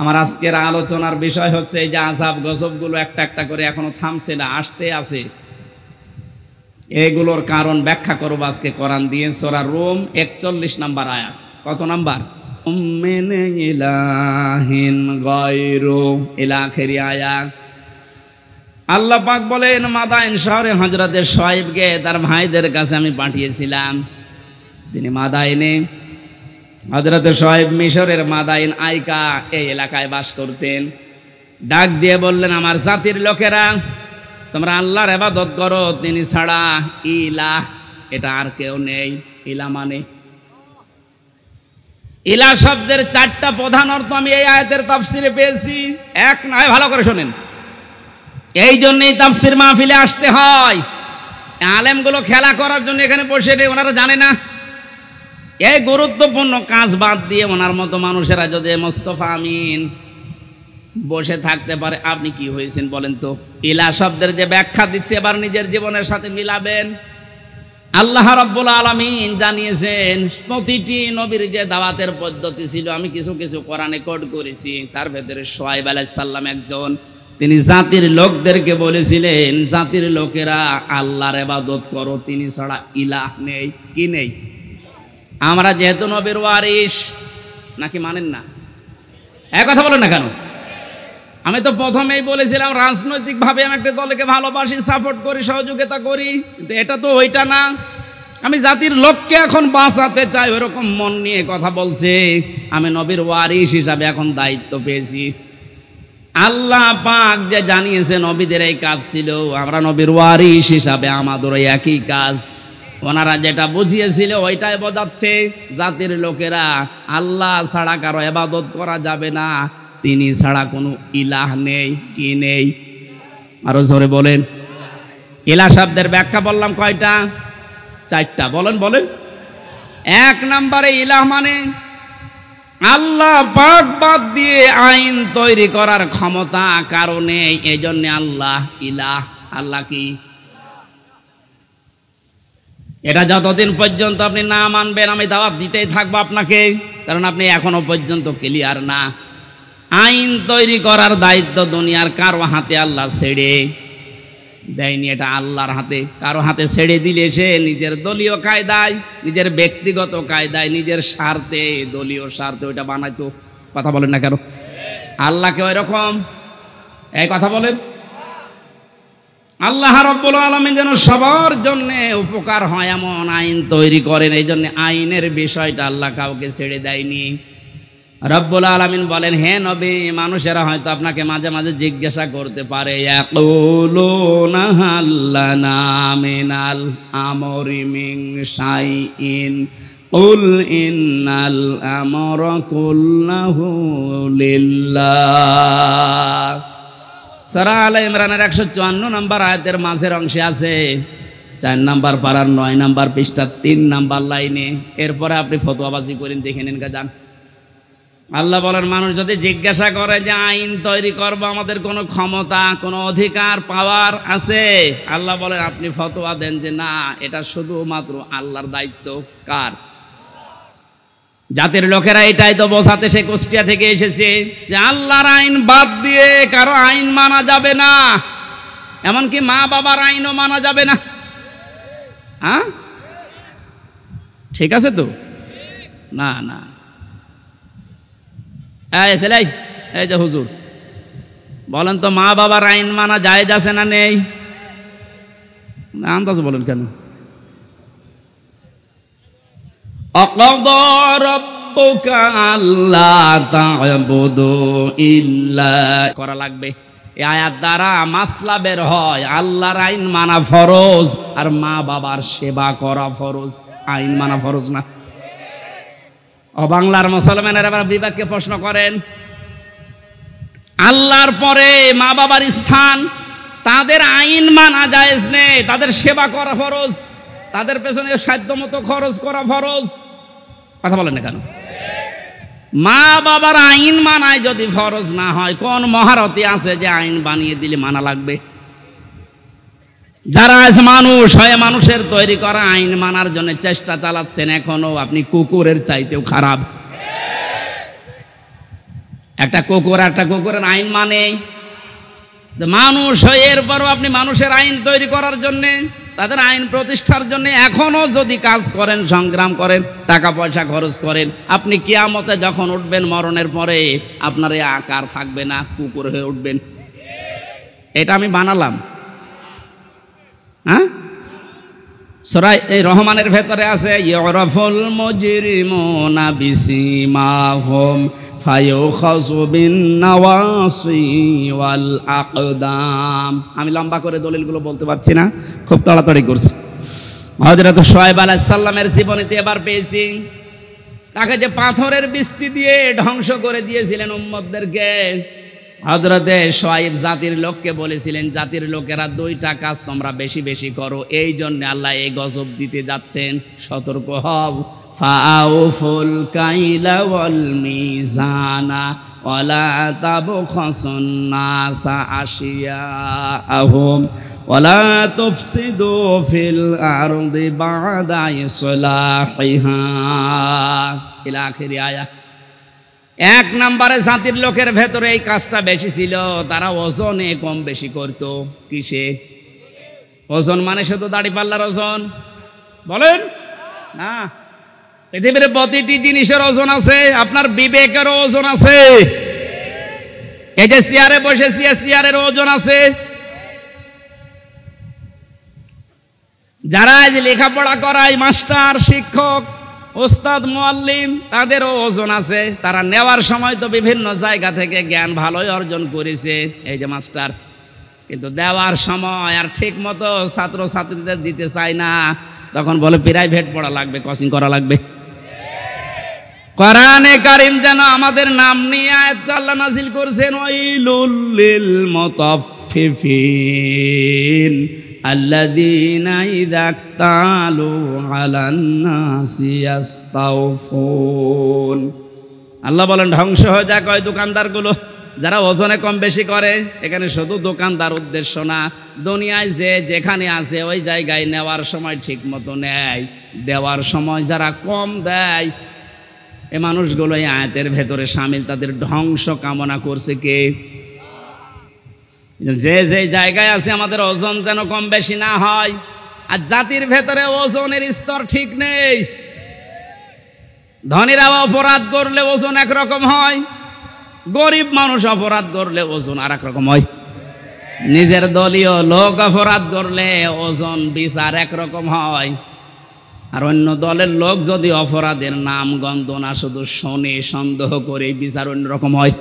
আমার আজকের আলোচনার বিষয় হচ্ছে এই যে আযাব গজবগুলো একটা একটা করে এখনো থামছে না, আসতে আছে। এগুলোর কারণ ব্যাখ্যা করব আজকে কোরআন দিয়ে। সূরা রুম 41 নম্বর আয়াত। কত নাম্বার? মিন ইলাহিন গায়রু ইলা আখিরি আয়াত। আল্লাহ পাক বলেন, মাদাইন শহরে হযরতে শুআয়বকে তার ভাইদের কাছে আমি পাঠিয়েছিলাম। তিনি মাদাইনে, হযরতে শুআয়ব মিশরের মাদাইন আইকা এই এলাকায় বাস করতেন। ডাক দিয়ে বললেন, আমার জাতির লোকেরা, তোমরা আল্লাহর ইবাদত করো, তিনি ছাড়া ইলাহ এটা আর কেউ নেই। ইলা মানে, ইলা শব্দের 4টা প্রধান অর্থ আমি এই আয়াতের তাফসিরে পেয়েছি। এক নয়, ভালো করে শোনেন। এই জন্যই তাফসির মাহফিলে আসতে হয়। আলেমগুলো খেলা করার জন্য এখানে বসে নেই, ওনারা জানে না। এই গুরুত্বপূর্ণ কাজ বাদ দিয়ে ওনার মতো মানুষেরা যদি মোস্তফা আমিন বসে থাকতে পারে, আপনি কি হয়েছেন বলেন তো? ইলা শব্দের যে ব্যাখ্যা দিচ্ছে এবার নিজের জীবনের সাথে মিলাবেন। আল্লাহ রাব্বুল আলামিন জানিয়েছেন প্রতিটি নবীর যে দাওয়াতের পদ্ধতি ছিল আমি কিছু কিছু কোরআনে কোড করেছি। তার ভেতরে শুআয়ব আলাইহিস সালাম একজন, তিনি জাতির লোকদেরকে বলেছিলেন জাতির লোকেরা আল্লাহর ইবাদত করো, তিনি ছাড়া ইলাহ নেই। কি নেই? আমরা যেহেতু নবীর ওয়ারিস, নাকি মানেন না? এক কথা বলেন না কেন? আমি তো প্রথমেই বলেছিলাম রাজনৈতিকভাবে আমি একটা দলকে ভালোবাসি, সাপোর্ট করি, সহযোগিতা করি, কিন্তু এটা তো ওইটা না। আমি জাতির লোককে এখন বাঁচাতে চাই, ওইরকম মন নিয়ে কথা বলছে। আমি নবীর ওয়ারিস হিসাবে এখন দায়িত্ব পেয়েছি। আল্লাহ পাক যে জানিয়েছে নবীদের এই কাজ ছিল, আমরা নবীর ওয়ারিস হিসাবে আমাদের একই কাজ। ওনারা যেটা বুঝিয়েছিল ওইটাই বোঝাচ্ছে, জাতির লোকেরা আল্লাহ ছাড়া কারো ইবাদত করা যাবে না, তিনি ছাড়া কোনো ইলাহ নেই। কি নেই? আরো জোরে বলেন। ইলাহ শব্দের ব্যাখ্যা বললাম কয়টা? 4টা। বলেন বলেন। 1 নম্বরে ইলাহ মানে আল্লাহ পাক বাদ দিয়ে আইন তৈরি করার ক্ষমতা কারো নেই, এই জন্য আল্লাহ ইলাহ। আল্লাহ কি? এটা যতদিন পর্যন্ত আপনি না মানবেন আমি দাওয়াত দিতেই থাকবো আপনাকে, কারণ আপনি এখনো পর্যন্ত ক্লিয়ার না। আইন তৈরি করার দায়িত্ব দুনিয়ার কারো হাতে আল্লাহ ছেড়ে দেয়নি, এটা আল্লাহর হাতে। কারো হাতে ছেড়ে দিলে সে নিজের দলীয় কায়দায়, নিজের ব্যক্তিগত কায়দায়, নিজের স্বার্থে, দলীয় স্বার্থে ওইটা বানাইতো। কথা বলেন না কেন? আল্লাহকে ওই রকম এই কথা বলেন। আল্লাহ রাব্বুল আলামিন যেন সবার জন্য উপকার হয় এমন আইন তৈরি করেন, এই জন্য আইনের বিষয়টা আল্লাহ কাউকে ছেড়ে দেয়নি। রব্বুল আলামিন বলেন, হে নবী, মানুষেরা হয়তো আপনাকে মাঝে মাঝে জিজ্ঞাসা করতে পারে, ইয়াকুলুনা হাল লানা মিনাল আমরি মিন শাইইন কুল ইন্নাল আমরা কুল্লাহু লিল্লাহ। সূরা আলে ইমরানের 154 নম্বর আয়াতের মাঝের অংশে আছে 4 নম্বর পারার 9 নম্বর পৃষ্ঠা 3 নম্বর লাইনে। এরপরে আপনি ফতোয়াবাজি করেন, দেখে নেন গাজান। আল্লাহ বলেন, মানুষ যদি জিজ্ঞাসা করে যে আইন তৈরি করব, আমাদের কোনো ক্ষমতা, কোনো অধিকার, পাওয়ার আছে? আল্লাহ বলেন, আপনি ফতোয়া দেন যে না, এটা শুধুমাত্র আল্লাহর দায়িত্ব। কার? জাতির লোকেরা এটাই তো বোঝাতে সে কুষ্টিয়া থেকে এসেছে যে আল্লাহর আইন বাদ দিয়ে কারো আইন মানা যাবে না, এমনকি মা বাবার আইনও মানা যাবে না। হ্যাঁ, ঠিক আছে তো? না না, এই যে হুজুর বলেন তো, মা বাবার আইন মানা জায়েজ আছে না নেই? আন্দাজ বলেন কেন? অকদা রাব্বুকা আল্লা তা'বুদু ইল্লা করা লাগবে। এই আয়াত দ্বারা মাসলা বের হয়, আল্লাহর আইন মানা ফরজ আর মা বাবার সেবা করা ফরজ। আইন মানা ফরজ না। বাংলার মুসলমানেরা আবার বিবেককে প্রশ্ন করেন, আল্লাহর পরে মা বাবার স্থান, তাদের আইন মানা জায়েজ নেই, তাদের সেবা করা ফরজ, তাদের পেছনে সাধ্য মতো খরচ করা ফরজ। কথা বলেন না কেন? মা বাবার আইন মানায় যদি ফরজ না হয়, কোন মহারতি আছে যে আইন বানিয়ে দিলে মানা লাগবে? যারা আজ মানুষ হয়ে মানুষের তৈরি করা আইন মানার জন্য চেষ্টা চালাচ্ছেন, এখনো আপনি কুকুরের চাইতেও খারাপ। একটা কুকুরের আইন মানে মানুষ হয়ে, এরপরও আপনি মানুষের আইন তৈরি করার জন্যে, তাদের আইন প্রতিষ্ঠার জন্য এখনো যদি কাজ করেন, সংগ্রাম করেন, টাকা পয়সা খরচ করেন, আপনি কিয়ামতে যখন উঠবেন মরণের পরে আপনার এই আকার থাকবে না, কুকুর হয়ে উঠবেন। এটা আমি বানালাম। হ্যাঁ, সূরা রহমানের ভেতরে আছে, ইউরাফুল মুজরিমুনা বিসিমাহুম ফায়ুখাযু বিন-নাওয়াসি ওয়াল আকদাম। আমি লম্বা করে দলিলগুলো বলতে পারছি না, খুব তাড়াতাড়ি করছি। হযরত শুআয়ব আলাইহিস সালামের জীবনীতে এবার পেয়েছি, তাকে যে পাথরের বৃষ্টি দিয়ে ধ্বংস করে দিয়েছিলেন উম্মতদেরকে, হযরতে শুআয়ব জাতির লোককে বলেছিলেন, জাতির লোকেরা 2টা কাজ তোমরা বেশি বেশি করো, এই জন্য আল্লাহ এই গজব দিতে যাচ্ছেন, সতর্ক হও। ফাআউফুল কাইলা ওয়াল মিজানা ওয়ালা তাবখাসুন নাসা আশিয়াআহুম ওয়ালা তুফসিদু ফিল আরদি বা'দা ইসলাহিহা ইলা আখিরি আয়াত। এক নম্বরে জাতির লোকের ভেতরে এই কাজটা বেশি ছিল, তারা ওজনে কম বেশি করত। কিসে ওজন? মানে শুধু দাড়ি পাল্লার ওজন বলেন না, পৃথিবীর প্রতিটি জিনিসের ওজন আছে। আপনার বিবেকেরও ওজন আছে। এই যে চেয়ারে বসেছি, চেয়ারের ওজন আছে। যারা আজ লেখাপড়া করায়, মাস্টার, শিক্ষক, ওস্তাদ, মুআল্লিম, তাদেরও ওজন আছে। তারা নেওয়ার সময় তো বিভিন্ন জায়গা থেকে জ্ঞান ভালোই অর্জন করেছে, এই যে মাস্টার, কিন্তু দেওয়ার সময় আর ঠিক মতো ছাত্র ছাত্রীদের দিতে চায় না। তখন বলে প্রাইভেট পড়া লাগবে, কোচিং করা লাগবে। কোরআনে কারীম যেন আমাদের নাম নিয়ে আয়াত আল্লাহ নাযিল করেছেন, ওয়াইলুল লিল মুতাফফিফিন আল্লাযীনা ইযা ইক্তালু আলান নাসি ইস্তাওফুন। আল্লাহ বলেন ধ্বংস হয়ে যাক ওই দোকানদারগুলো যারা ওজনে কম বেশি করে। এখানে শুধু দোকানদার উদ্দেশ্য না, দুনিয়ায় যে যেখানে আছে ওই জায়গায় নেওয়ার সময় ঠিক মতো নেয়, দেওয়ার সময় যারা কম দেয়, এ মানুষগুলো এই আয়াতের ভেতরে শামিল। তাদের ধ্বংস কামনা করছে কে? যে যে জায়গায় আছে আমাদের ওজন যেন কম বেশি না হয়। আর জাতির ভেতরে ওজনের স্তর ঠিক নেই। ধনীরা অপরাধ করলে ওজন একরকম হয়, গরিব মানুষ অপরাধ করলে ওজন আর এক রকম হয়। নিজের দলীয় লোক অপরাধ করলে ওজন বিচার একরকম হয়, আর অন্য দলের লোক যদি অপরাধের নাম গন্ধ না শুধু শোনে, সন্দেহ করে, বিচার অন্যরকম হয়।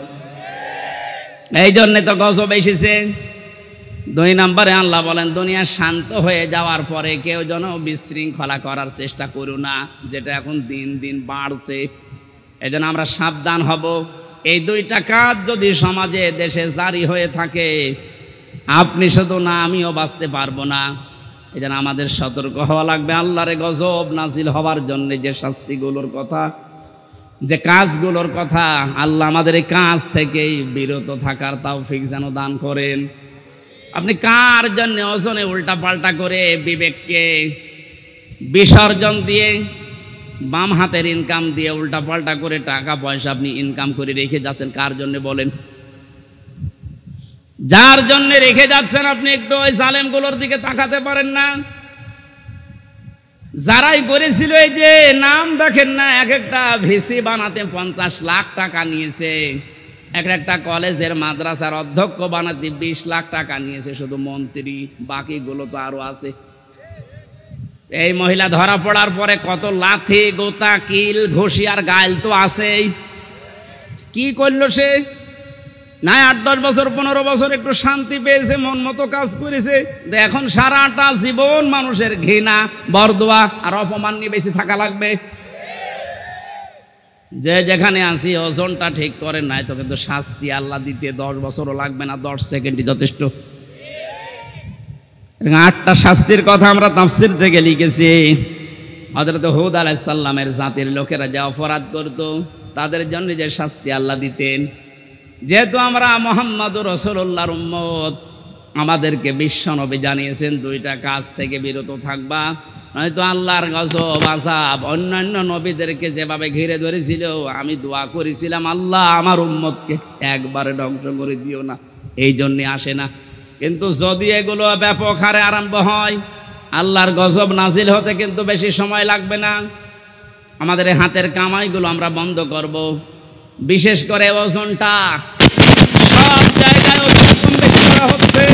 এই জন্যে তো গজব এসেছে। 2 নম্বরে আল্লাহ বলেন দুনিয়া শান্ত হয়ে যাওয়ার পরে কেউ যেন বিশৃঙ্খলা করার চেষ্টা করো না, যেটা এখন দিন দিন বাড়ছে। এই জন্য আমরা সাবধান হব। এই 2টা কাজ যদি সমাজে, দেশে জারি হয়ে থাকে, আপনি শুধু না, আমিও বাঁচতে পারবো না। এই জন্য আমাদের সতর্ক হওয়া লাগবে। আল্লাহর গজব নাজিল হওয়ার জন্য যে শাস্তিগুলোর কথা, যে কাজগুলোর কথা, আল্লাহ আমাদের এই কাজ থেকেই বিরত থাকার তৌফিক যেন দান করেন। আপনি কার জন্য ওজনে উল্টা পাল্টা করে বিবেককে বিসর্জন দিয়ে, বাম হাতের ইনকাম দিয়ে উল্টা পাল্টা করে টাকা পয়সা আপনি ইনকাম করে রেখে যাচ্ছেন? কার জন্য বলেন? যার জন্য রেখে যাচ্ছেন আপনি একটু ওই জালেমগুলোর দিকে তাকাতে পারেন না? যারাই করেছিল, এই যে নাম দেখেন না, এক একটা ভিসি বানাতে 50 লাখ টাকা নিয়েছে, একটা কলেজের মাদ্রাসার অধ্যক্ষ বানাতে 20 লাখ টাকা নিয়েছে শুধু মন্ত্রী, বাকিগুলো তো আরো আছে। এই মহিলা ধরা পড়ার পরে কত লাথি, গোতা, কিল, ঘুষি আর গাইল তো আছেই। কি করলো সে? না 8-10 বছর 15 বছর একটু শান্তি পেয়েছে, মন মতো কাজ করেছে। এখন সারাটা জীবন মানুষের ঘৃণা, বরদোয়া আর অপমান নিয়ে বেশি থাকা লাগবে। যে যেখানে আসি ওজনটা ঠিক করে নাই তো কিন্তু শাস্তি আল্লাহ দিতে 10 বছরও লাগবে না, 10 সেকেন্ডই যথেষ্ট। 8টা শাস্তির কথা আমরা তাফসীর থেকে লিখেছি। হযরত হুদ আলাইহিস সালামের জাতির লোকেরা যে অপরাধ করত, তাদের জন্য যে শাস্তি আল্লাহ দিতেন। যেহেতু আমরা মুহাম্মদুর রাসূলুল্লাহর উম্মত, আমাদেরকে বিশ্বনবী জানিয়েছেন 2টা কাজ থেকে বিরত থাকবা, নয়তো আল্লাহর গজব আযাব অন্যান্য নবীদেরকে যেভাবে ঘিরে ধরেছিল। আমি দোয়া করেছিলাম, আল্লাহ আমার উম্মতকে একবারে ধ্বংস করে দিও না, এই জন্যে আসে না। কিন্তু যদি এগুলো ব্যাপক হারে আরম্ভ হয়, আল্লাহর গজব নাজিল হতে কিন্তু বেশি সময় লাগবে না। আমাদের হাতের কামাইগুলো আমরা বন্ধ করব। বিশেষ করে ওজনটা সব জায়গায় ওজন বেশি করা হচ্ছে।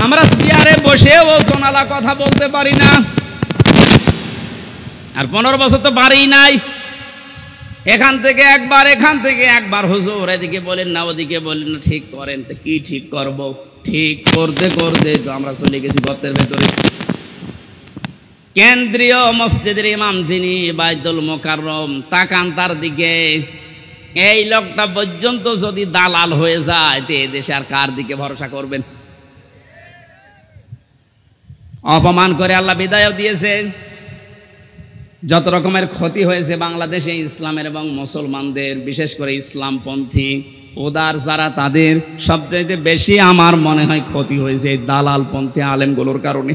আমরা চেয়ারে বসে ওজনওয়ালা কথা বলতে পারি না, আর 15 বছর তো পারি নাই। এখান থেকে একবার হুজুর এদিকে বলেন না, ওদিকে বলেন না, ঠিক করেন। তো কি ঠিক করব? ঠিক করতে করতে তো আমরা চলে গেছি গর্তের ভেতরে। কেন্দ্রীয় মসজিদের ইমাম যিনি, বাইতুল মুকাররম, তাকান তার দিকে। এই লোকটা পর্যন্ত যদি দালাল হয়ে যায়, তো এই দেশে আর কার দিকে ভরসা করবেন? অপমান করে আল্লাহ বিদায় দিয়েছে। যত রকমের ক্ষতি হয়েছে বাংলাদেশে ইসলামের এবং মুসলমানদের, বিশেষ করে ইসলামপন্থী উদার যারা তাদের সবচাইতে বেশি আমার মনে হয় ক্ষতি হয়েছে এই দালালপন্থী আলেমগুলোর কারণে।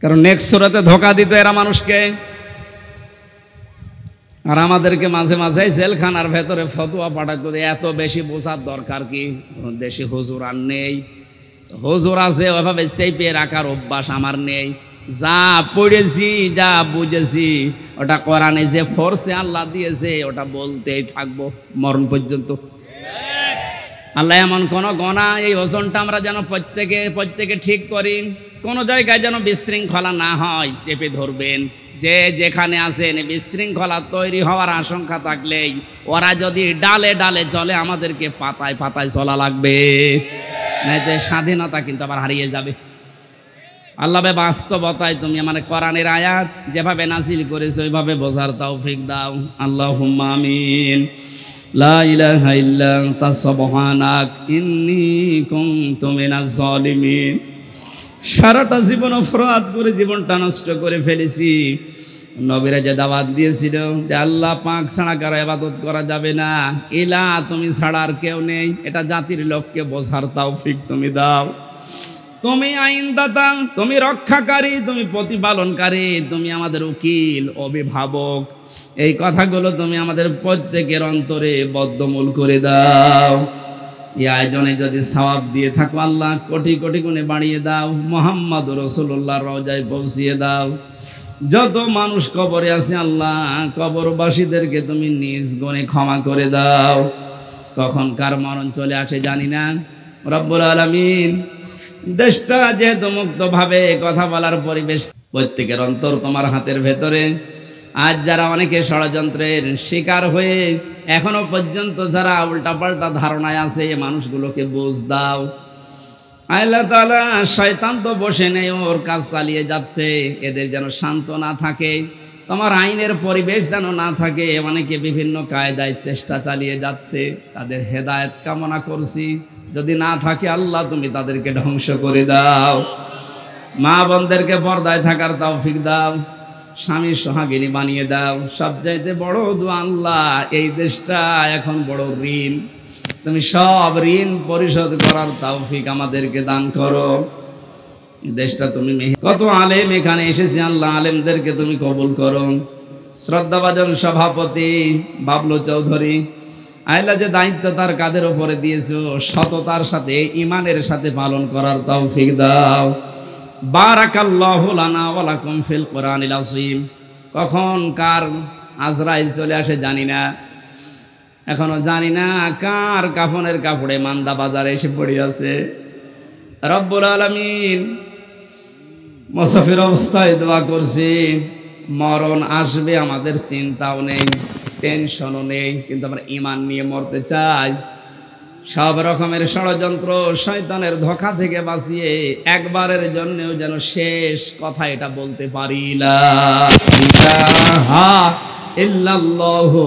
কারণ নেক্সট সূরাতে ধোঁকা দিত এরা মানুষকে, আর আমাদেরকে মাঝে মাঝে জেলখানার ভেতরে ফতোয়া পাঠাতো। এত বেশি বোঝার দরকার কি? দেশে হুজুর আর নেই, হুজুর আছে ওইভাবে চেপে রাখার অভ্যাস আমার নেই। যা পড়েছি যা বুঝেছি ওটা কোরআনে যে ফোর্সে আল্লাহ দিয়েছে ওটা বলতেই থাকবো মরণ পর্যন্ত। আল্লাহ এমন কোন গণা এই ওজনটা আমরা যেন প্রত্যেকে ঠিক করি, কোন জায়গায় যেন বিশৃঙ্খলা না হয় চেপে ধরবেন। যে যেখানে আছেন বিশৃঙ্খলা তৈরি হওয়ার আশঙ্কা থাকলেই ওরা যদি ডালে ডালে চলে আমাদেরকে পাতায় পাতায় চলা লাগবে, নাইতে স্বাধীনতা কিন্তু আবার হারিয়ে যাবে। আল্লাহ বাস্তবতায় তুমি আমার কোরআনের আয়াত যেভাবে নাজিল করেছো ওইভাবে বোঝার তৌফিক দাও। আল্লাহুম্মা আমিন। লা ইলাহা ইল্লা আনতা সুবহানাক ইন্নী কুনতু মিনাজ জালিমিন। সারাটা জীবন অপরাধ করে জীবনটা নষ্ট করে ফেলেছি। নবীরা যে দাওয়াত দিয়েছিল যে আল্লাহ পাক ছাড়া কারো ইবাদত করা যাবে না, ইলা তুমি ছাড়া আর কেউ নেই, এটা জাতির লোককে বোঝার তৌফিক তুমি দাও। তুমি আইনদাতা, তুমি রক্ষাকারী, তুমি প্রতিপালনকারী, তুমি আমাদের উকিল অভিভাবক। এই কথাগুলো তুমি আমাদের প্রত্যেকের অন্তরে বদ্ধমূল করে দাও। এই আয়োজনে যদি সওয়াব দিয়ে থাকো আল্লাহ কোটি কোটি গুণে বাড়িয়ে দাও। মুহাম্মদ রাসূলুল্লাহর রওজায় পৌঁছিয়ে দাও। যত মানুষ কবরে আছে আল্লাহ কবরবাসীদেরকে তুমি নিজ গুণে ক্ষমা করে দাও। কখন কার মরণ চলে আসে জানি না। রব্বুল আলামিন দেশটা যেহেতু মুক্তভাবে কথা বলার পরিবেশ, প্রত্যেকের অন্তর তোমার হাতের ভেতরে। আজ যারা অনেকে ষড়যন্ত্রের শিকার হয়ে এখনো পর্যন্ত যারা উল্টাপাল্টা ধারণায় আছে মানুষগুলোকে বুঝ দাও। আল্লাহ তাআলা শয়তান তো বসে নেই, ওর কাজ চালিয়ে যাচ্ছে। এদের যেন শান্ত না থাকে, তোমার আইনের পরিবেশ যেন না থাকে। অনেকে বিভিন্ন কায়দায় চেষ্টা চালিয়ে যাচ্ছে, তাদের হেদায়েত কামনা করছি। যদি না থাকে আল্লাহ তুমি তাদেরকে ধ্বংস করে দাও। মা বোনদেরকে পর্দায় থাকার তৌফিক দাও, স্বামী সোহাগিনী বানিয়ে দাও। সবচাইতে বড় দোয়া আল্লাহ, এই দেশটা এখন বড় ঋণ, তুমি সব ঋণ পরিশোধ করার তৌফিক আমাদেরকে দান করো। দেশটা তুমি কত আলেম এখানে এসেছে আল্লাহ, আলেমদেরকে তুমি কবুল করো। শ্রদ্ধাভাজন সভাপতি বাবলু চৌধুরী আল্লাহ যে দায়িত্ব তার কাঁধের উপরে দিয়েছো সততার সাথে ঈমানের সাথে পালন করার তৌফিক দাও। বারাকাল্লাহু লানা ওয়া লাকুম ফিল কোরআনিল আযীম। কখন কার আজরাইল চলে আসে জানি না, এখনো জানি না কার কাফনের কাপড়ে মান্দা বাজারে এসে পড়ে আছে। রব্বুল আলামিন মুসাফির অবস্থায় দোয়া করছি, মরণ আসবে আমাদের চিন্তাও নেই, টেনশনও নেই, কিন্তু আমরা ঈমান নিয়ে মরতে চাই। সব রকমের ষড়যন্ত্র শয়তানের ধোঁকা থেকে বাঁচিয়ে একবারের জন্যও যেন শেষ কথা এটা বলতে পারি, লা ইলাহা ইল্লাল্লাহু